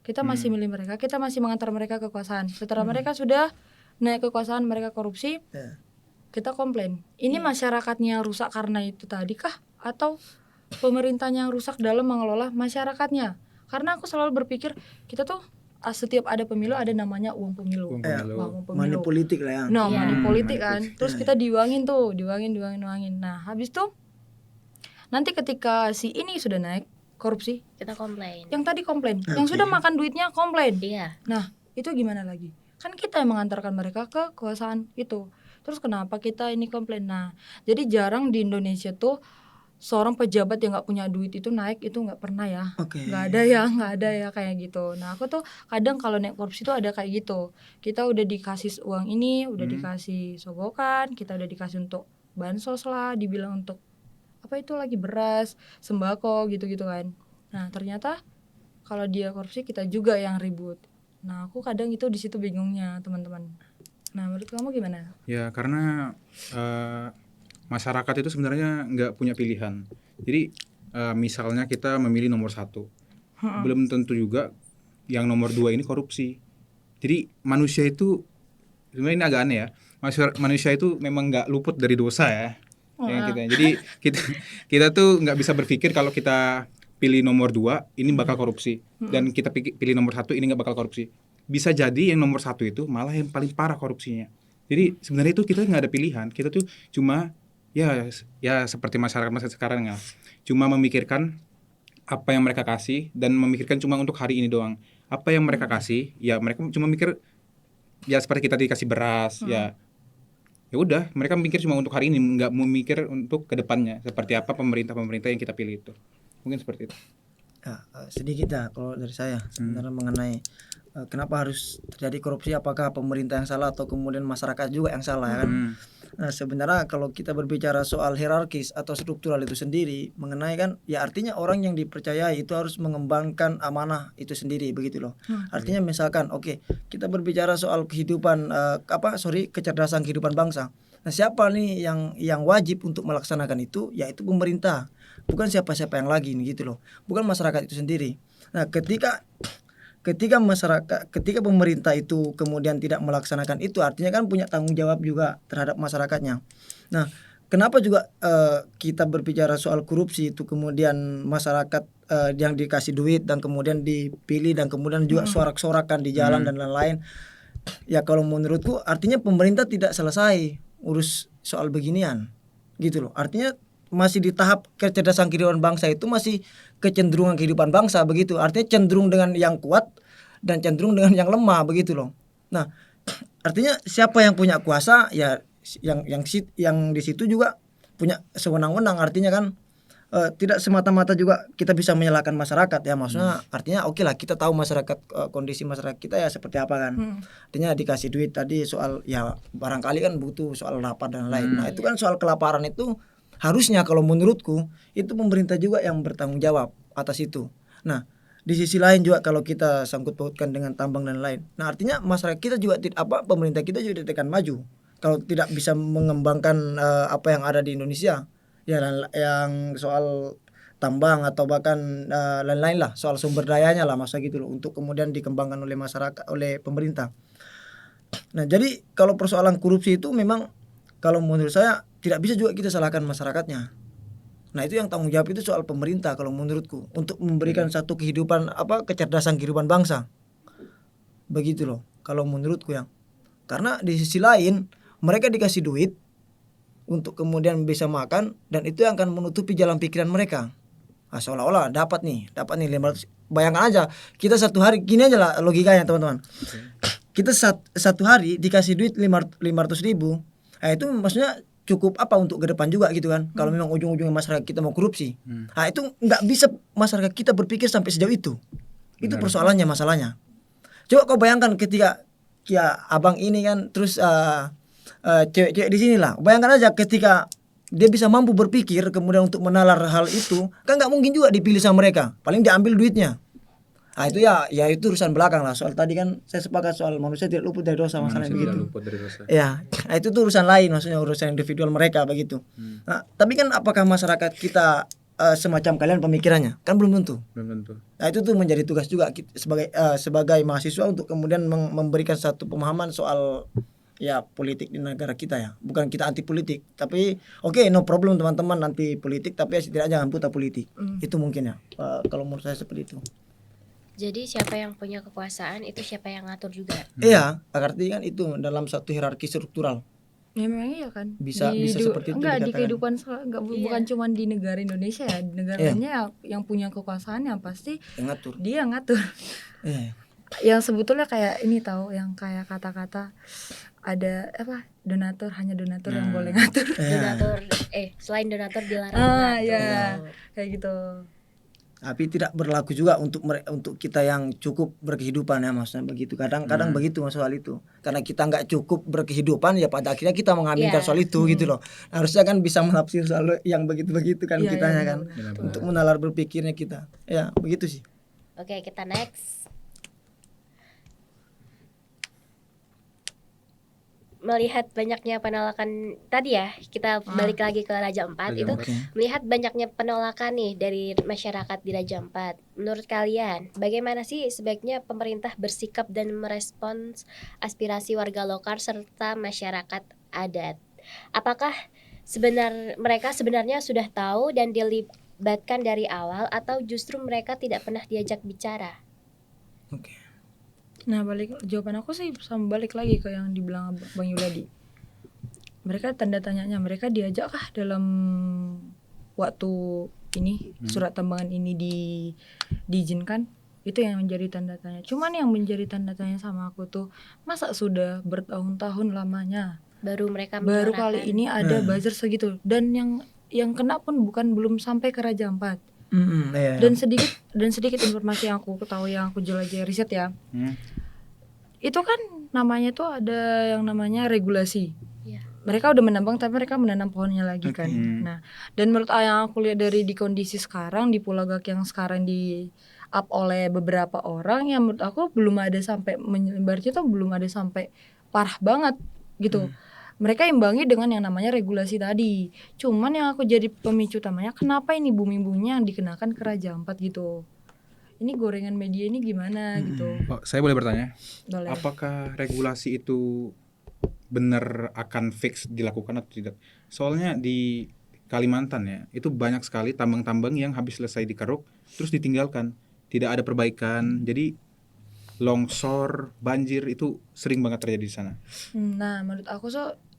S4: Kita masih milih mereka, kita masih mengantar mereka kekuasaan. Setelah mereka sudah naik kekuasaan, mereka korupsi,
S2: Ya.
S4: kita komplain. Ini masyarakatnya rusak karena itu tadi kah? Atau pemerintahnya yang rusak dalam mengelola masyarakatnya? Karena aku selalu berpikir kita tuh setiap ada pemilu ada namanya uang pemilu.
S3: Uang
S2: Ya,
S3: pemilu.
S4: Uang
S2: Money
S4: pemilu.
S2: politik lah ya.
S4: Nah,
S1: Iya.
S4: money politik kan.
S3: Money
S4: Terus kita diuangin tuh, diuangin. Nah, habis tuh nanti ketika si ini sudah naik korupsi,
S1: Kita komplain.
S4: yang tadi komplain, yang sudah makan duitnya komplain.
S1: Iya.
S4: Nah, itu gimana lagi? Kan kita yang mengantarkan mereka ke kekuasaan itu. Terus kenapa kita ini komplain? Nah, jadi jarang di Indonesia tuh seorang pejabat yang nggak punya duit itu naik, itu nggak pernah ya.
S2: Oke.
S4: Nggak ada ya kayak gitu. Nah, aku tuh kadang kalau naik korupsi tuh ada kayak gitu. Kita udah dikasih uang ini, udah dikasih sogokan, kita udah dikasih untuk bansos lah, dibilang untuk apa itu lagi beras, sembako gitu-gitu kan. Nah, ternyata kalau dia korupsi kita juga yang ribut. Nah, aku kadang itu di situ bingungnya, teman-teman. Nah, menurut kamu gimana?
S3: Ya karena masyarakat itu sebenarnya nggak punya pilihan. Jadi misalnya kita memilih nomor 1, belum tentu juga yang nomor 2 ini korupsi. Jadi manusia itu sebenarnya ini agak aneh ya. Manusia itu memang nggak luput dari dosa ya. Jadi kita tuh nggak bisa berpikir kalau kita pilih nomor 2 ini bakal korupsi dan kita pilih nomor 1 ini nggak bakal korupsi. Bisa jadi yang nomor 1 itu malah yang paling parah korupsinya. Jadi sebenarnya itu kita nggak ada pilihan. Kita tuh cuma ya seperti masyarakat masa sekarang ya, cuma memikirkan apa yang mereka kasih dan memikirkan cuma untuk hari ini doang. Apa yang mereka kasih ya mereka cuma mikir ya seperti kita dikasih beras ya udah mereka mikir cuma untuk hari ini, nggak mau mikir untuk kedepannya seperti apa pemerintah yang kita pilih itu. Mungkin seperti itu.
S2: Ya, sedikit ya kalau dari saya sebenarnya mengenai kenapa harus terjadi korupsi, apakah pemerintah yang salah atau kemudian masyarakat juga yang salah ya kan. Nah, sebenarnya kalau kita berbicara soal hierarkis atau struktural itu sendiri mengenai kan ya artinya orang yang dipercayai itu harus mengembangkan amanah itu sendiri begitu loh. Artinya misalkan oke, kita berbicara soal kehidupan kecerdasan kehidupan bangsa. Nah, siapa nih yang wajib untuk melaksanakan itu? Yaitu pemerintah. Bukan siapa-siapa yang lagi nih gitu loh. Bukan masyarakat itu sendiri. Nah, ketika pemerintah itu kemudian tidak melaksanakan itu, artinya kan punya tanggung jawab juga terhadap masyarakatnya. Nah, kenapa juga kita berbicara soal korupsi itu kemudian masyarakat yang dikasih duit dan kemudian dipilih dan kemudian juga sorak-sorakan di jalan dan lain-lain. Ya kalau menurutku artinya pemerintah tidak selesai urus soal beginian gitu loh. Artinya masih di tahap kecerdasan kehidupan bangsa itu masih kecenderungan kehidupan bangsa begitu. Artinya cenderung dengan yang kuat dan cenderung dengan yang lemah begitu loh. Nah, artinya siapa yang punya kuasa ya yang di situ juga punya sewenang-wenang. Artinya kan tidak semata-mata juga kita bisa menyalahkan masyarakat ya, maksudnya artinya oke lah kita tahu masyarakat kondisi masyarakat kita ya seperti apa kan. Artinya dikasih duit tadi soal ya barangkali kan butuh soal lapar dan lain. Nah, itu kan soal kelaparan itu harusnya kalau menurutku itu pemerintah juga yang bertanggung jawab atas itu. Nah, di sisi lain juga kalau kita sangkut pautkan dengan tambang dan lain. Nah, artinya masyarakat kita juga pemerintah kita juga tidak akan maju kalau tidak bisa mengembangkan apa yang ada di Indonesia. Ya yang soal tambang atau bahkan lain-lain lah soal sumber dayanya lah masa gitu loh untuk kemudian dikembangkan oleh masyarakat oleh pemerintah. Nah, jadi kalau persoalan korupsi itu memang kalau menurut saya tidak bisa juga kita salahkan masyarakatnya. Nah, itu yang tanggung jawab itu soal pemerintah kalau menurutku untuk memberikan satu kehidupan kecerdasan kehidupan bangsa. Begitu loh kalau menurutku yang. Karena di sisi lain mereka dikasih duit untuk kemudian bisa makan dan itu yang akan menutupi jalan pikiran mereka. Seolah-olah dapat nih 500. Bayangkan aja kita satu hari gini aja lah logikanya teman-teman. Kita satu hari dikasih duit 500.000. Itu maksudnya cukup untuk ke depan juga gitu kan. Kalau memang ujung-ujungnya masyarakat kita mau korupsi. Itu nggak bisa masyarakat kita berpikir sampai sejauh itu. Itu persoalannya, masalahnya. Coba kau bayangkan ketika abang ini kan terus cewek-cewek di sini lah. Bayangkan aja ketika dia bisa mampu berpikir kemudian untuk menalar hal itu, kan nggak mungkin juga dipilih sama mereka. Paling diambil duitnya. Itu ya itu urusan belakang lah. Soal tadi kan saya sepakat soal manusia tidak luput dari dosa, masalah begitu. Ya, itu tuh urusan lain, maksudnya urusan individual mereka begitu. Nah, tapi kan apakah masyarakat kita semacam kalian pemikirannya? Kan belum tentu. Nah, itu tuh menjadi tugas juga kita, sebagai mahasiswa untuk kemudian memberikan satu pemahaman soal politik di negara kita ya. Bukan kita anti politik, tapi no problem teman-teman anti politik, tapi setidaknya jangan buta politik. Itu mungkin ya. Kalau menurut saya seperti itu.
S1: Jadi siapa yang punya kekuasaan itu siapa yang ngatur juga.
S2: Iya, artinya kan itu dalam satu hierarki struktural.
S4: Ya memang iya kan.
S2: Bisa seperti itu
S4: enggak, di
S2: dikatakan.
S4: kehidupan bukan cuma di negara Indonesia ya, di negara lainnya yang punya kekuasaan yang pasti
S2: ngatur.
S4: Dia ngatur. Yang sebetulnya kayak ini tahu, yang kayak kata-kata ada donatur, hanya donatur yang boleh ngatur.
S1: Donatur selain donatur dilarang ngatur.
S4: Ya kayak gitu.
S2: Tapi tidak berlaku juga untuk kita yang cukup berkehidupan ya, maksudnya begitu. Kadang-kadang begitu soal itu. Karena kita nggak cukup berkehidupan ya pada akhirnya kita mengaminkan soal itu gitu loh. Harusnya kan bisa menafsir soal yang begitu-begitu kan kitanya kan. Untuk menalar berpikirnya kita. Ya, begitu sih.
S1: Oke, kita next. Melihat banyaknya penolakan tadi ya, kita balik lagi ke Raja Ampat itu. Melihat banyaknya penolakan nih dari masyarakat di Raja Ampat, menurut kalian bagaimana sih sebaiknya pemerintah bersikap dan merespons aspirasi warga lokal serta masyarakat adat? Apakah mereka sebenarnya sudah tahu dan dilibatkan dari awal, atau justru mereka tidak pernah diajak bicara?
S4: Nah, jawaban aku sih sama balik lagi ke yang dibilang Bang Yuladi. Mereka tanda tanyanya, mereka diajak kah dalam waktu ini surat tambangan ini diizinkan? Itu yang menjadi tanda tanya. Cuman yang menjadi tanda tanya sama aku tuh, masa sudah bertahun-tahun lamanya baru kali ini ada buzzer segitu, dan yang kena pun belum sampai ke Raja Ampat. Dan sedikit informasi yang aku tahu, yang aku jelajahi riset ya. Itu kan namanya tuh ada yang namanya regulasi. Mereka udah menambang tapi mereka menanam pohonnya lagi kan. Nah, dan menurut yang aku lihat dari di kondisi sekarang di Pulau Gak yang sekarang di up oleh beberapa orang, yang menurut aku belum ada sampai menyebarnya tuh belum ada sampai parah banget gitu. Mereka imbangi dengan yang namanya regulasi tadi. Cuman yang aku jadi pemicu utamanya, kenapa ini bumi-buminya yang dikenakan ke Raja Ampat gitu. Ini gorengan media ini gimana gitu.
S3: Saya boleh bertanya?
S4: Boleh.
S3: Apakah regulasi itu benar akan fix dilakukan atau tidak? Soalnya di Kalimantan ya, itu banyak sekali tambang-tambang yang habis selesai dikeruk terus ditinggalkan. Tidak ada perbaikan. Jadi longsor, banjir itu sering banget terjadi di sana.
S4: Nah, menurut aku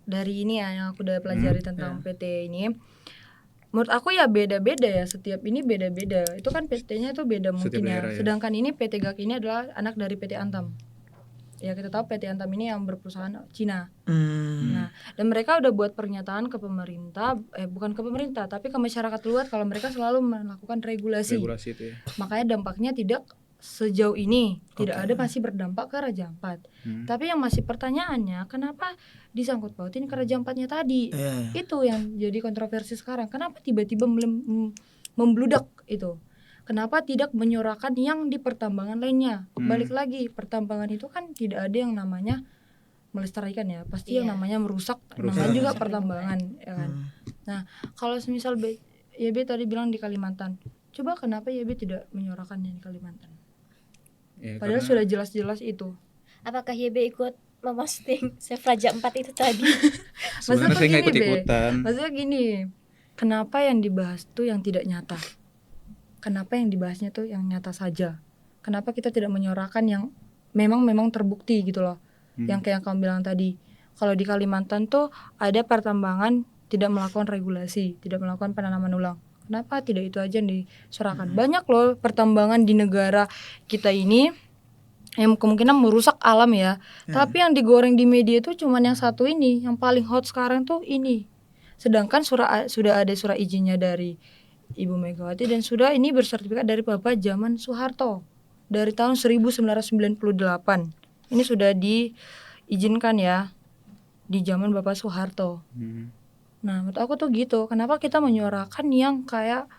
S4: dari ini ya yang aku udah pelajari tentang PT ini, menurut aku ya beda-beda ya, setiap ini beda-beda. Itu kan PT-nya itu beda mungkin ya. Sedangkan ini PT GAK ini adalah anak dari PT Antam. Ya kita tahu PT Antam ini yang berperusahaan Cina. Nah, dan mereka udah buat pernyataan ke pemerintah, bukan ke pemerintah tapi ke masyarakat luar kalau mereka selalu melakukan regulasi itu ya. Makanya dampaknya tidak sejauh ini tidak ada, masih berdampak ke Raja Ampat. Tapi yang masih pertanyaannya, kenapa disangkut pautin ke Raja Ampatnya tadi? Itu yang jadi kontroversi sekarang. Kenapa tiba-tiba membludak itu? Kenapa tidak menyorakan yang di pertambangan lainnya? Balik lagi, pertambangan itu kan tidak ada yang namanya melestarikan ya, pasti yang namanya merusak namanya juga pertambangan ya kan. Nah, kalau misal YB tadi bilang di Kalimantan, coba kenapa YB tidak menyorakan yang di Kalimantan? Padahal sudah jelas-jelas itu.
S1: Apakah YB ikut memposting Save Raja 4 itu tadi?
S3: Sebenarnya
S4: tuh
S3: saya nggak
S4: gini, Be.
S3: ikut-ikutan.
S4: Maksudnya gini, kenapa yang dibahas tuh yang tidak nyata? Kenapa yang dibahasnya tuh yang nyata saja? Kenapa kita tidak menyuarakan yang memang terbukti gitu loh? Yang kayak kamu bilang tadi, kalau di Kalimantan tuh ada pertambangan tidak melakukan regulasi, tidak melakukan penanaman ulang. Kenapa tidak itu aja yang disuarakan? Banyak loh pertambangan di negara kita ini yang kemungkinan merusak alam ya. Tapi yang digoreng di media itu cuman yang satu ini, yang paling hot sekarang tuh ini. Sedangkan sudah ada surat izinnya dari Ibu Megawati dan sudah ini bersertifikat dari Bapak zaman Soeharto dari tahun 1998. Ini sudah diizinkan ya di zaman Bapak Soeharto. Nah, menurut aku tuh gitu. Kenapa kita menyuarakan yang kayak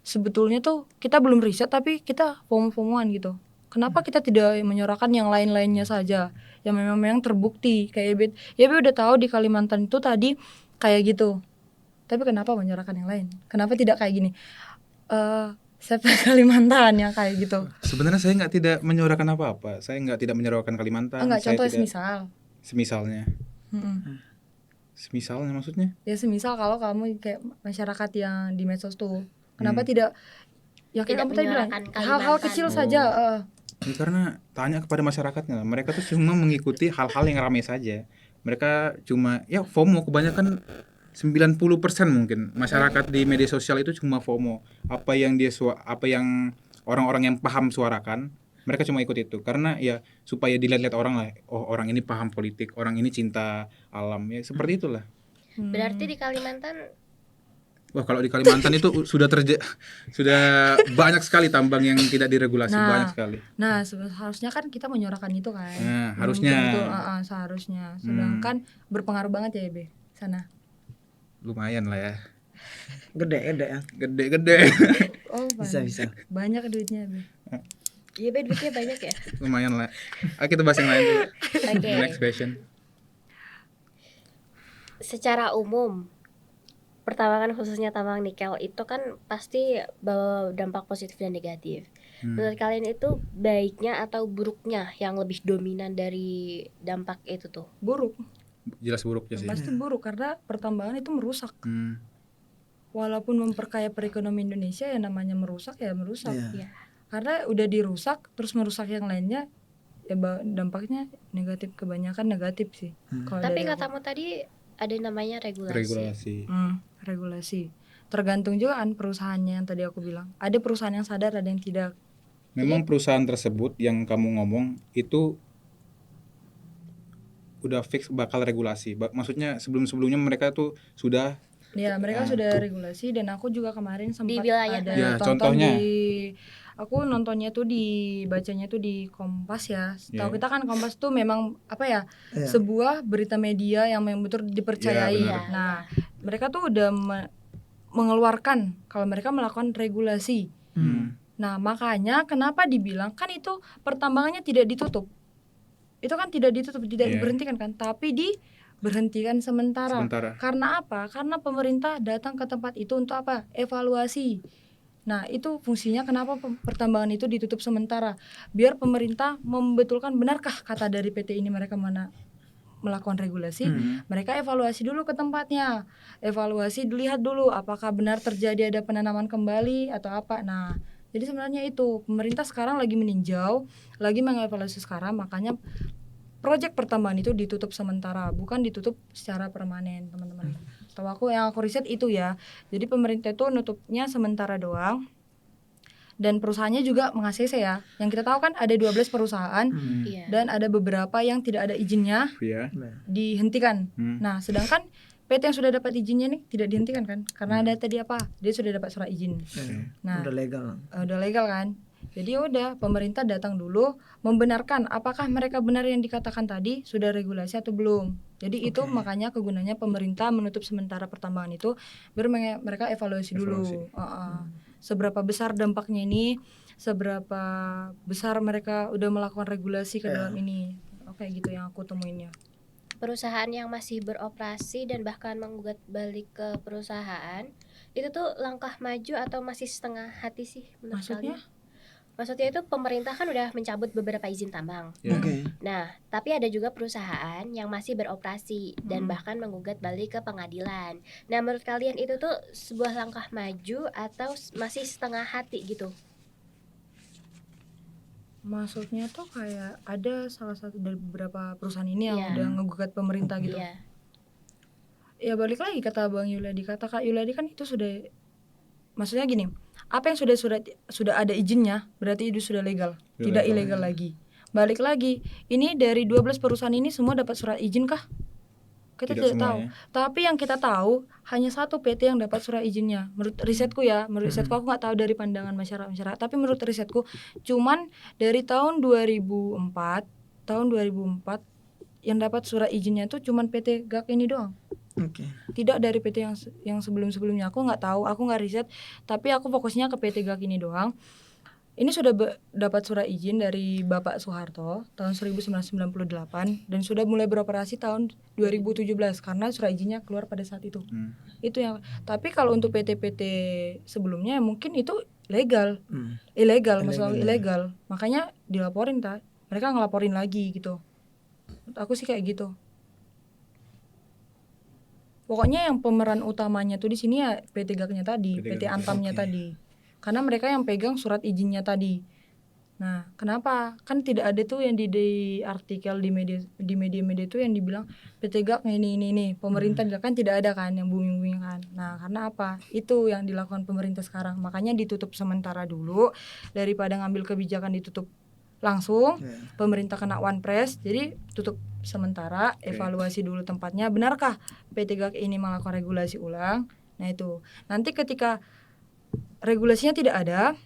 S4: sebetulnya tuh kita belum riset tapi kita FOMO-FOMOan gitu. Kenapa kita tidak menyuarakan yang lain-lainnya saja yang memang terbukti kayak ya udah tahu di Kalimantan itu tadi kayak gitu. Tapi kenapa menyuarakan yang lain? Kenapa tidak kayak gini? Save Kalimantan yang kayak gitu.
S3: Sebenarnya saya tidak menyuarakan apa-apa. Saya tidak menyuarakan Kalimantan.
S4: Enggak,
S3: Saya
S4: contohnya
S3: tidak- Semisalnya.
S4: Mm-mm.
S3: Semisalnya maksudnya?
S4: Ya semisal kalau kamu kayak masyarakat yang di medsos tuh, kenapa tidak ya kayak
S1: Tidak
S4: kamu tadi bilang
S1: menyuarakan
S4: hal-hal
S1: Kalimantan.
S4: kecil saja.
S3: Ya, karena tanya kepada masyarakatnya. Mereka tuh cuma mengikuti hal-hal yang ramai saja. Mereka cuma ya FOMO, kebanyakan 90% mungkin masyarakat di media sosial itu cuma FOMO. Apa yang orang-orang yang paham suarakan, mereka cuma ikut itu karena ya supaya dilihat-lihat orang lah. Oh, orang ini paham politik, orang ini cinta alam, ya seperti itulah.
S1: Berarti di Kalimantan
S3: Wah, kalau di Kalimantan itu sudah banyak sekali tambang yang tidak diregulasi,
S4: Nah.
S3: banyak sekali.
S4: Nah, harusnya kan kita menyuarakan itu kan.
S3: Nah, harusnya.
S4: Betul, seharusnya. Sedangkan berpengaruh banget ya, Be, sana.
S3: Lumayan lah ya.
S2: Gede ya.
S3: Gede.
S4: Oh,
S2: Bisa.
S4: banyak duitnya, Be.
S1: Iya, duitnya banyak ya.
S3: Lumayan lah. Ayo kita bahas yang lain dulu.
S1: Oke.
S3: The next question.
S1: Secara umum pertambangan khususnya tambang nikel itu kan pasti bawa dampak positif dan negatif. Menurut kalian itu baiknya atau buruknya yang lebih dominan dari dampak itu tuh?
S4: Buruk.
S3: Jelas buruknya sih.
S4: Pasti buruk karena pertambangan itu merusak. Walaupun memperkaya perekonomian Indonesia, ya namanya merusak ya merusak.
S1: Iya.
S4: Karena udah dirusak terus merusak yang lainnya, ya dampaknya negatif, kebanyakan negatif sih. Kalau
S1: Tapi
S4: dari aku.
S1: katamu tadi ada namanya regulasi.
S4: Regulasi. Tergantung juga kan perusahaannya yang tadi aku bilang. Ada perusahaan yang sadar, ada yang tidak.
S3: Memang perusahaan tersebut yang kamu ngomong itu udah fix bakal regulasi. Maksudnya sebelum-sebelumnya mereka tuh sudah.
S4: Ya, mereka sudah regulasi dan aku juga kemarin sempat
S1: wilayah
S4: ada
S3: Ya,
S4: tonton
S3: contohnya.
S4: Aku nontonnya tuh bacanya tuh di Kompas ya. Tahu
S3: Yeah.
S4: kita kan Kompas tuh memang apa ya?
S2: Iya.
S4: Sebuah berita media yang memang betul dipercayai.
S3: Iya, benar.
S4: Nah, mereka tuh udah mengeluarkan kalau mereka melakukan regulasi. Nah, makanya kenapa dibilang kan itu pertambangannya tidak ditutup. Itu kan tidak ditutup, tidak
S3: Iya.
S4: diberhentikan kan, tapi diberhentikan sementara. Karena apa? Karena pemerintah datang ke tempat itu untuk apa? Evaluasi. Nah, itu fungsinya kenapa pertambangan itu ditutup sementara. Biar pemerintah membetulkan benarkah kata dari PT ini mereka melakukan regulasi. Mereka evaluasi dulu ke tempatnya. Evaluasi dilihat dulu apakah benar terjadi ada penanaman kembali atau apa. Nah, jadi sebenarnya itu pemerintah sekarang lagi meninjau, lagi mengevaluasi sekarang, makanya proyek pertambangan itu ditutup sementara, bukan ditutup secara permanen, teman-teman. Tahu aku yang aku riset itu ya. Jadi pemerintah itu nutupnya sementara doang. Dan perusahaannya juga meng-ACC ya. Yang kita tahu kan ada 12 perusahaan
S1: Iya.
S4: dan ada beberapa yang tidak ada izinnya
S3: Iya.
S4: dihentikan. Nah, sedangkan PT yang sudah dapat izinnya nih tidak dihentikan kan? Karena ada tadi apa? Dia sudah dapat surat izin. Nah,
S2: Udah legal.
S4: udah legal kan? Jadi udah pemerintah datang dulu membenarkan apakah mereka benar yang dikatakan tadi sudah regulasi atau belum. Jadi itu makanya kegunaannya pemerintah menutup sementara pertambangan itu biar mereka evaluasi dulu. Seberapa besar dampaknya ini, seberapa besar mereka udah melakukan regulasi ke dalam ini. Oke, gitu yang aku temuinnya.
S1: Perusahaan yang masih beroperasi dan bahkan menggugat balik ke perusahaan itu tuh langkah maju atau masih setengah hati sih menurut
S4: Maksudnya?
S1: kalian? Maksudnya itu pemerintah kan udah mencabut beberapa izin tambang.
S3: Ya.
S2: Oke.
S1: Nah, tapi ada juga perusahaan yang masih beroperasi dan bahkan menggugat balik ke pengadilan. Nah, menurut kalian itu tuh sebuah langkah maju atau masih setengah hati gitu?
S4: Maksudnya tuh kayak ada salah satu dari beberapa perusahaan ini yang
S1: Iya.
S4: udah ngegugat pemerintah gitu.
S1: Iya.
S4: Ya balik lagi kata Bang Yuladi, kata Kak Yuladi kan itu sudah, maksudnya gini, apa yang sudah ada izinnya berarti itu sudah legal, tidak ilegal lagi. Balik lagi, ini dari 12 perusahaan ini semua dapat surat izin kah? Kita tidak tahu. Tapi yang kita tahu hanya satu PT yang dapat surat izinnya. Menurut risetku ya, menurut risetku aku nggak tahu dari pandangan masyarakat, tapi menurut risetku cuman dari tahun 2004 yang dapat surat izinnya itu cuman PT GAK ini doang.
S2: Oke.
S4: Tidak dari PT yang sebelum-sebelumnya. Aku nggak tahu, aku nggak riset, tapi aku fokusnya ke PT GAK ini doang. Ini sudah dapat surat izin dari Bapak Soeharto tahun 1998 dan sudah mulai beroperasi tahun 2017 karena surat izinnya keluar pada saat itu. Itu yang. Tapi kalau untuk PT-PT sebelumnya mungkin itu legal. Ilegal, masalah ilegal. Makanya dilaporin mereka ngelaporin lagi gitu. Menurut aku sih kayak gitu. Pokoknya yang pemeran utamanya tuh di sini ya PT GAK-nya tadi, PT Antamnya tadi. Karena mereka yang pegang surat izinnya tadi. Nah, kenapa? Kan tidak ada tuh yang di artikel di media itu yang dibilang PT GAK ini. Pemerintah kan tidak ada kan yang booming kan. Nah, karena apa? Itu yang dilakukan pemerintah sekarang. Makanya ditutup sementara dulu daripada ngambil kebijakan ditutup langsung. Pemerintah kena one press, jadi tutup sementara, evaluasi dulu tempatnya. Benarkah PT GAK ini melakukan regulasi ulang? Nah, itu. Nanti ketika regulasinya tidak ada,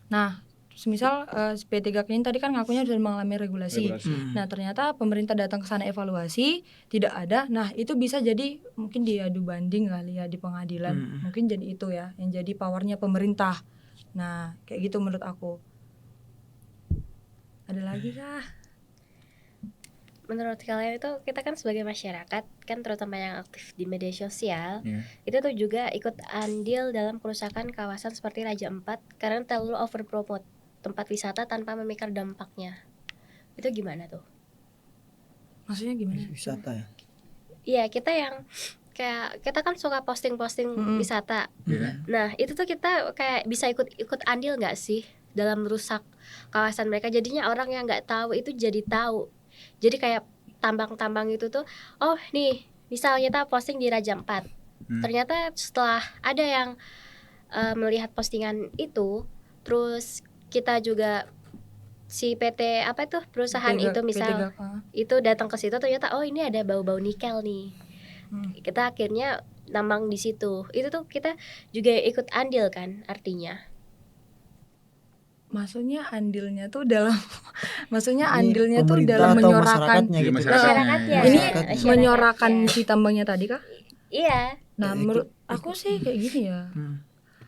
S4: nah misal PT GAK ini tadi kan ngakunya sudah mengalami regulasi. Nah ternyata pemerintah datang ke sana evaluasi tidak ada, nah itu bisa jadi mungkin diadu banding kali ya di pengadilan, mungkin jadi itu ya yang jadi powernya pemerintah. Nah kayak gitu menurut aku. Ada lagi kah?
S1: Menurut kalian itu kita kan sebagai masyarakat kan terutama yang aktif di media sosial itu tuh juga ikut andil dalam kerusakan kawasan seperti Raja Ampat karena terlalu overpromote tempat wisata tanpa memikir dampaknya. Itu gimana tuh?
S4: Maksudnya gimana?
S2: Wisata ya.
S1: Iya, kita kan suka posting-posting wisata. Nah, itu tuh kita kayak bisa ikut andil nggak sih dalam merusak kawasan mereka? Jadinya orang yang nggak tahu itu jadi tahu. Jadi kayak tambang-tambang itu tuh, oh nih, misalnya kita posting di Raja Ampat. Ternyata setelah ada yang melihat postingan itu, terus kita juga si PT apa itu perusahaan itu misal itu datang ke situ ternyata oh ini ada bau-bau nikel nih. Kita akhirnya nambang di situ. Itu tuh kita juga ikut andil kan artinya.
S4: Maksudnya andilnya tuh dalam maksudnya
S2: Ini
S4: andilnya tuh
S2: pemerintah
S4: dalam
S2: atau
S4: menyorakan
S2: masyarakatnya gitu.
S1: Masyarakatnya.
S4: ini
S1: Masyarakatnya.
S4: menyorakan si tambangnya tadi kah?
S1: Iya,
S4: Nah menurut aku sih kayak gini ya,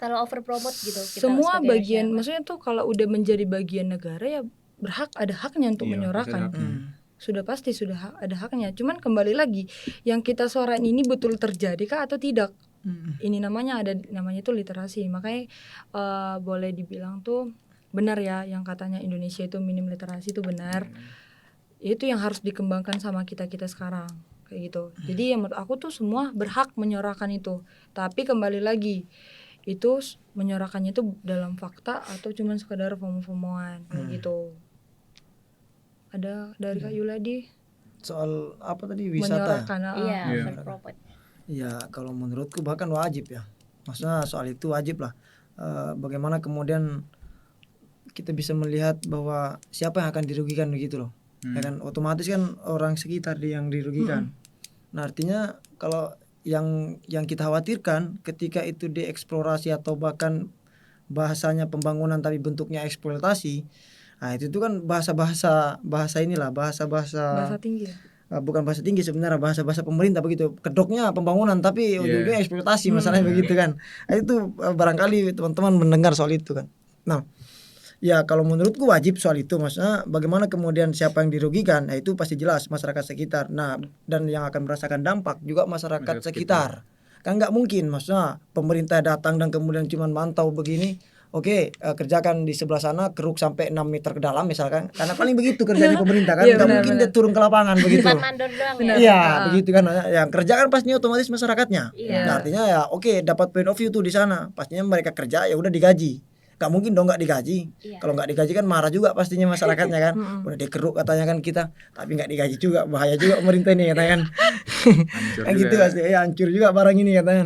S1: terlalu overpromote gitu kita
S4: semua
S1: sebagai
S4: bagian
S1: masyarakat.
S4: maksudnya tuh kalau udah menjadi bagian negara ya ada haknya untuk menyorakan. Sudah pasti ada haknya. Cuman kembali lagi yang kita suarain ini betul terjadi kah atau tidak? Ini namanya itu literasi. Makanya boleh dibilang tuh benar ya yang katanya Indonesia itu minim literasi itu benar. Itu yang harus dikembangkan sama kita sekarang kayak gitu. Jadi yang menurut aku tuh semua berhak menyorakan itu. Tapi kembali lagi itu menyorakannya itu dalam fakta atau cuman sekadar FOMO-FOMOan kayak gitu. Ada dari Kak Yuladi
S2: Soal apa tadi, wisata
S4: menyorakan.
S1: Iya, overpromote.
S2: ya kalau menurutku bahkan wajib ya, maksudnya soal itu wajib lah. Bagaimana kemudian kita bisa melihat bahwa siapa yang akan dirugikan begitu loh. Ya kan otomatis kan orang sekitar yang dirugikan. Nah artinya kalau yang kita khawatirkan ketika itu dieksplorasi atau bahkan bahasanya pembangunan tapi bentuknya eksploitasi, nah itu kan bahasa inilah bahasa
S4: tinggi ya.
S2: Bukan bahasa tinggi sebenarnya, bahasa pemerintah begitu, kedoknya pembangunan tapi ujungnya eksploitasi, masalahnya begitu kan. Nah, itu barangkali teman-teman mendengar soal itu kan. Nah ya kalau menurutku wajib soal itu, maksudnya bagaimana kemudian siapa yang dirugikan, nah itu pasti jelas masyarakat sekitar. Nah dan yang akan merasakan dampak juga masyarakat sekitar. Kan nggak mungkin maksudnya pemerintah datang dan kemudian cuma mantau begini, oke, kerjakan di sebelah sana keruk sampai 6 meter ke dalam misalkan, karena paling begitu kerja di pemerintah kan,
S4: Iya,
S2: nggak
S4: benar,
S2: mungkin
S4: benar.
S2: dia turun ke lapangan begitu.
S1: Cuma mandor doang ya.
S2: Iya,
S4: Ah.
S2: begitu kan. Yang kerja kan pastinya otomatis masyarakatnya.
S1: Iya.
S2: Nah, artinya ya oke, dapat point of view tuh di sana. Pastinya mereka kerja ya udah digaji. Gak mungkin dong nggak digaji.
S1: Iya.
S2: Kalau nggak digaji kan marah juga pastinya masyarakatnya kan.
S4: Mm-mm.
S2: Udah dikeruk katanya kan kita, tapi nggak digaji juga, bahaya juga pemerintah ini katanya kan.
S3: Hancur
S2: Kan gitu
S3: juga.
S2: pasti ya, hancur juga barang ini katanya.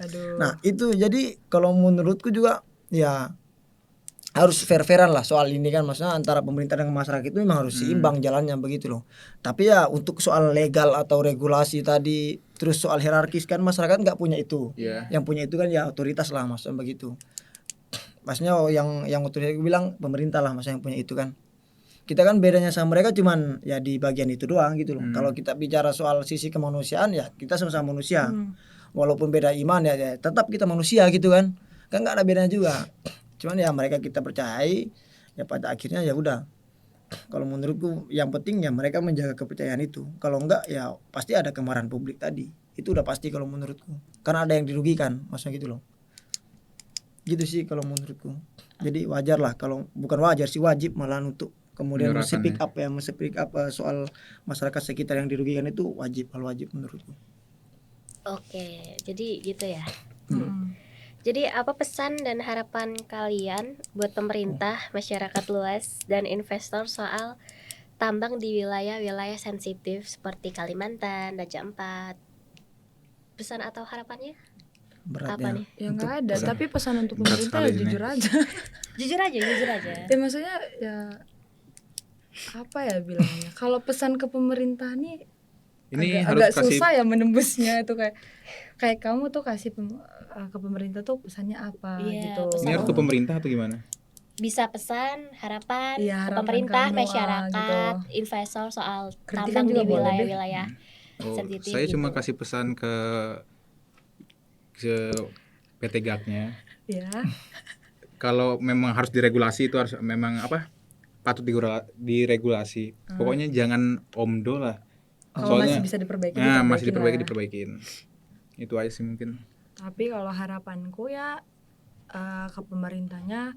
S4: Aduh.
S2: Nah, itu jadi kalau menurutku juga ya harus fair-fairan lah soal ini kan, maksudnya antara pemerintah dan masyarakat itu memang harus seimbang jalannya begitu loh. Tapi ya untuk soal legal atau regulasi tadi, terus soal hierarkis kan masyarakat nggak punya itu.
S3: Iya.
S2: Yang punya itu kan ya otoritas lah, maksudnya begitu. Maksudnya yang otoritas bilang pemerintah lah, maksudnya yang punya itu kan. Kita kan bedanya sama mereka cuman ya di bagian itu doang gitu loh. Kalau kita bicara soal sisi kemanusiaan ya kita sama-sama manusia. Walaupun beda iman ya tetap kita manusia gitu kan. Kan nggak ada bedanya juga. Cuman ya mereka kita percayai ya pada akhirnya ya udah. Kalau menurutku yang penting ya mereka menjaga kepercayaan itu. Kalau enggak ya pasti ada kemarahan publik tadi. Itu udah pasti kalau menurutku. Karena ada yang dirugikan, maksudnya gitu loh. Gitu sih kalau menurutku. Jadi wajar lah, kalau bukan wajar sih, wajib malahan untuk kemudian
S3: Menyuarakan
S2: speak up soal masyarakat sekitar yang dirugikan, itu wajib, hal wajib menurutku.
S1: Oke, jadi gitu ya.
S4: Mm-mm.
S1: Jadi apa pesan dan harapan kalian buat pemerintah, masyarakat luas, dan investor soal tambang di wilayah-wilayah sensitif seperti Kalimantan, Raja Ampat? Pesan atau harapannya?
S2: Beratnya.
S1: Apa nih?
S4: Ya
S2: untuk
S4: nggak ada,
S3: pesan.
S4: tapi pesan untuk
S3: Berat
S4: pemerintah
S3: sekali
S4: ya
S3: ini.
S4: jujur aja.
S1: Jujur aja.
S4: Ya maksudnya ya apa ya bilangnya? Kalau pesan ke pemerintah nih
S3: Ini
S4: agak
S3: harus kasih
S4: susah ya menembusnya itu kayak kamu tuh kasih ke pemerintah tuh pesannya apa
S1: Iya,
S4: gitu.
S1: pesan
S3: ini harus ke pemerintah atau gimana?
S1: Bisa pesan, harapan
S4: Iya,
S1: ke
S4: harapan
S1: pemerintah,
S4: kamu,
S1: masyarakat,
S4: gitu.
S1: investor soal
S4: Kritikan
S1: tambang
S4: juga
S1: di
S4: boleh deh.
S1: wilayah-wilayah
S3: Oh,
S1: sensitif
S3: saya
S1: gitu.
S3: cuma kasih pesan ke PT GAT-nya.
S4: Ya.
S3: Kalau memang harus diregulasi itu harus memang apa? Patut diregulasi. Pokoknya jangan omdo lah.
S4: Kalau
S3: Soalnya
S4: masih bisa diperbaiki,
S3: nah, masih
S4: diperbaikin lah.
S3: diperbaikin. Itu aja sih mungkin.
S4: Tapi kalau harapanku ya ke pemerintahnya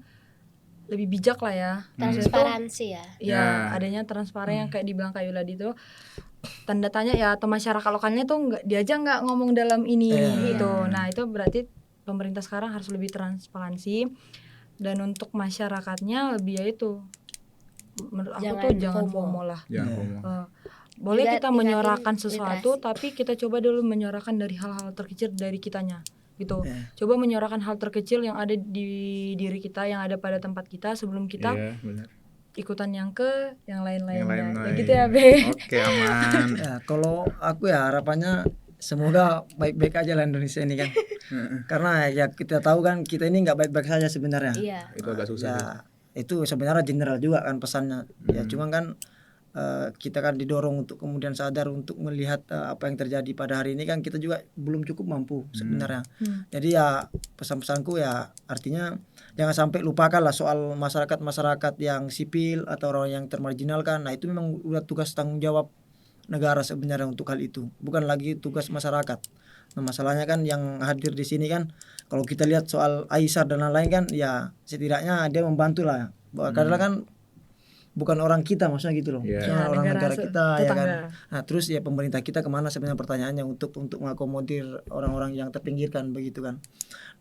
S4: lebih bijak lah ya.
S1: Transparansi ya.
S4: Ya, adanya transparan yang kayak dibilang Kak Yuladi itu tanda tanya ya, atau masyarakat lokalnya tuh nggak ngomong dalam ini gitu. Nah, itu berarti pemerintah sekarang harus lebih transparansi, dan untuk masyarakatnya lebih ya itu. Menurut aku tuh jangan FOMO lah.
S3: Jangan ngomong.
S4: Boleh
S1: Juga
S4: kita menyuarakan
S1: tingkatin
S4: sesuatu,
S1: literasi.
S4: tapi kita coba dulu menyuarakan dari hal-hal terkecil dari kitanya gitu.
S2: Iya.
S4: Coba menyuarakan hal terkecil yang ada di diri kita, yang ada pada tempat kita, sebelum kita
S3: Iya, benar.
S4: ikutan yang ke yang lain-lainnya.
S3: Yang
S4: Ya
S3: lain-lain.
S4: gitu ya, Be.
S3: Oke, aman.
S2: Ya, kalau aku ya harapannya semoga baik-baik aja lah Indonesia ini kan. Karena ya kita tahu kan kita ini nggak baik-baik saja sebenarnya.
S1: Iya.
S3: Itu agak susah.
S2: Ya, itu sebenarnya general juga kan pesannya. Ya cuma kan kita kan didorong untuk kemudian sadar untuk melihat apa yang terjadi pada hari ini kan, kita juga belum cukup mampu sebenarnya. Jadi ya pesan-pesanku ya artinya jangan sampai lupakan lah soal masyarakat yang sipil atau orang yang termarginalkan. Nah, itu memang udah tugas tanggung jawab negara sebenarnya untuk hal itu, bukan lagi tugas masyarakat. Nah, masalahnya kan yang hadir di sini kan, kalau kita lihat soal Aisyah dan lain-lain kan, ya setidaknya dia membantu lah. Karena kan bukan orang kita, maksudnya gitu loh.
S3: Yeah.
S2: Maksudnya orang negara kita ya kan.
S4: tetangga.
S2: Nah, terus ya pemerintah kita kemana sebenarnya pertanyaannya untuk mengakomodir orang-orang yang terpinggirkan begitu kan.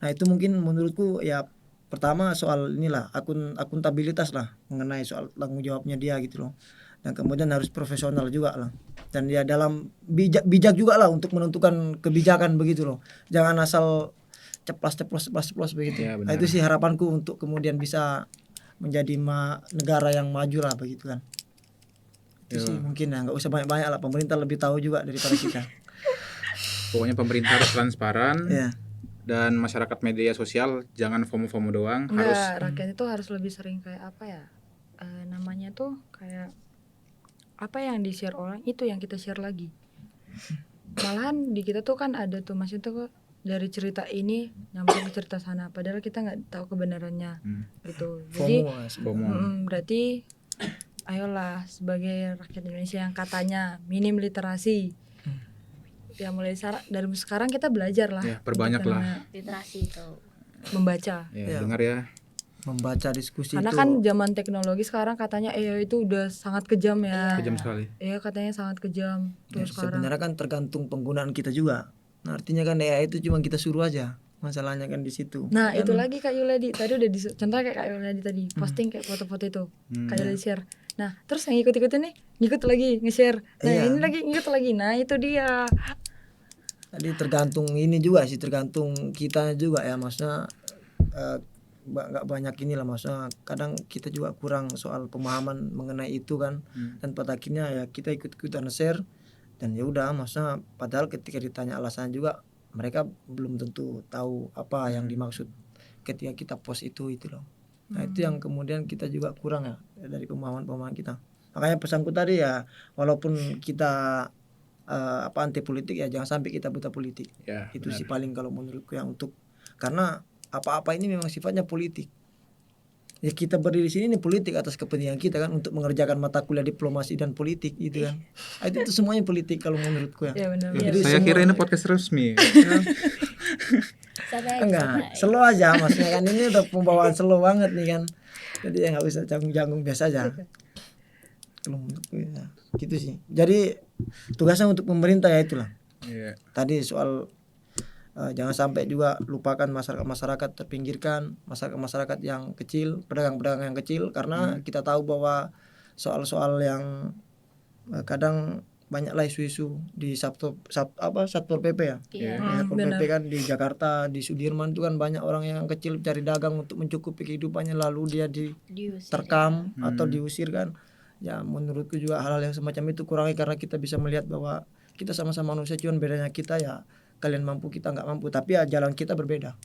S2: Nah, itu mungkin menurutku ya pertama soal inilah akuntabilitas lah mengenai soal tanggung jawabnya dia gitu loh. Dan kemudian harus profesional juga lah. Dan ya dalam bijak juga lah untuk menentukan kebijakan begitu loh. Jangan asal ceplos begitu.
S3: Ya,
S2: Nah, itu sih harapanku untuk kemudian bisa menjadi negara yang maju lah begitu kan. Itu sih mungkin ya, nggak usah banyak-banyak lah, pemerintah lebih tahu juga daripada kita.
S3: Pokoknya pemerintah harus transparan.
S2: Iya.
S3: Dan masyarakat media sosial jangan FOMO doang.
S4: Enggak,
S3: Harus
S4: rakyat itu harus lebih sering kayak apa ya, namanya tuh kayak apa yang di share orang itu yang kita share lagi. Malahan di kita tuh kan ada tuh maksudnya tuh dari cerita ini nyambung ke cerita sana, padahal kita nggak tahu kebenarannya gitu. Jadi
S3: FOMO.
S4: berarti ayolah sebagai rakyat Indonesia yang katanya minim literasi, ya mulai dari sekarang kita belajar lah.
S3: Ya, perbanyak lah
S1: Literasi itu.
S4: Membaca.
S3: ya, dengar ya
S2: membaca diskusi
S4: Karena
S2: itu.
S4: kan zaman teknologi sekarang katanya AI itu udah sangat kejam ya.
S3: Kejam sekali.
S4: Iya katanya sangat kejam tuh
S2: Ya,
S4: sekarang.
S2: sebenarnya kan tergantung penggunaan kita juga. Nah, artinya kan AI itu cuma kita suruh aja. Masalahnya kan di situ.
S4: Nah
S2: Kan
S4: itu lagi Kak Yuledi tadi udah contohnya kayak Kak Yuledi tadi posting kayak foto-foto itu Kak Yuledi share. Nah terus yang ikut-ikutin nih ngikut lagi nge-share. Nah
S2: Iya.
S4: ini lagi ngikut lagi. Nah itu dia.
S2: Jadi tergantung ini juga sih, tergantung kita juga ya, maksudnya nggak banyak inilah, maksudnya kadang kita juga kurang soal pemahaman mengenai itu kan. Dan pada akhirnya ya kita ikut-ikutan share dan ya udah, maksudnya padahal ketika ditanya alasan juga mereka belum tentu tahu apa yang dimaksud ketika kita post itu loh. Nah itu yang kemudian kita juga kurang ya dari pemahaman kita. Makanya pesanku tadi ya, walaupun kita anti politik ya jangan sampai kita buta politik.
S3: Ya,
S2: Itu
S3: benar.
S2: sih paling kalau menurutku yang untuk, karena apa-apa ini memang sifatnya politik. Ya kita berdiri di sini ini politik atas kepentingan kita kan, untuk mengerjakan mata kuliah diplomasi dan politik gitu kan. Itu semuanya politik kalau menurutku ya.
S4: Ya benar.
S2: Jadi
S3: Saya
S2: semua-
S3: kira ini podcast resmi.
S1: Santai aja,
S2: enggak,
S1: santai.
S2: slow aja maksudnya kan, ini udah pembawaan slow banget nih kan. Jadi ya nggak usah janggung-janggung, biasa aja. Kalau menurutku ya gitu sih. Jadi tugasnya untuk pemerintah ya itulah.
S3: Iya.
S2: Tadi soal jangan sampai juga lupakan masyarakat terpinggirkan, masyarakat yang kecil, pedagang-pedagang yang kecil, karena kita tahu bahwa soal-soal yang kadang banyaklah isu-isu di Satpol PP ya.
S1: Iya.
S2: Satpol PP kan di Jakarta, di Sudirman itu kan banyak orang yang kecil cari dagang untuk mencukupi kehidupannya, lalu dia
S1: Diusir.
S2: diterkam atau diusir kan. Ya menurutku juga hal-hal yang semacam itu kurangi, karena kita bisa melihat bahwa kita sama-sama manusia, cuman bedanya kita ya kalian mampu kita nggak mampu, tapi ya jalan kita berbeda.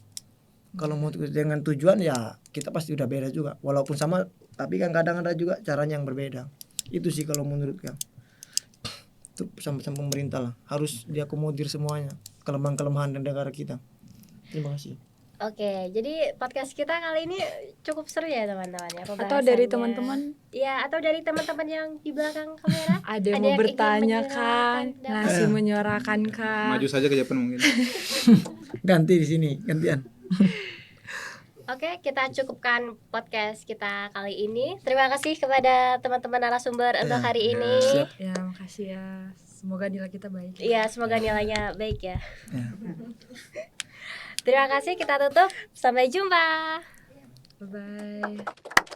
S2: Kalau mau dengan tujuan ya kita pasti udah beda juga, walaupun sama tapi kan kadang ada juga caranya yang berbeda. Itu sih kalau menurutku. Itu sama-sama pemerintah lah, harus diakomodir semuanya kelemahan-kelemahan di negara kita. Terima kasih.
S1: Oke, jadi podcast kita kali ini cukup seru ya teman-teman ya.
S4: Atau dari
S1: pembahasannya.
S4: teman-teman
S1: Ya, atau dari teman-teman yang di belakang kamera.
S4: ada yang mau
S1: yang ingin
S4: bertanya
S1: menyuarakan
S4: kan, ngasih menyuarakan kan.
S3: Maju saja ke Jepang mungkin.
S2: Ganti di sini, gantian.
S1: Oke, kita cukupkan podcast kita kali ini. Terima kasih kepada teman-teman narasumber untuk hari ini.
S2: siap.
S4: Ya makasih ya. Semoga nilai kita baik.
S1: Iya, semoga nilainya baik ya.
S2: Ya.
S1: Terima kasih, kita tutup. Sampai jumpa.
S4: Bye bye.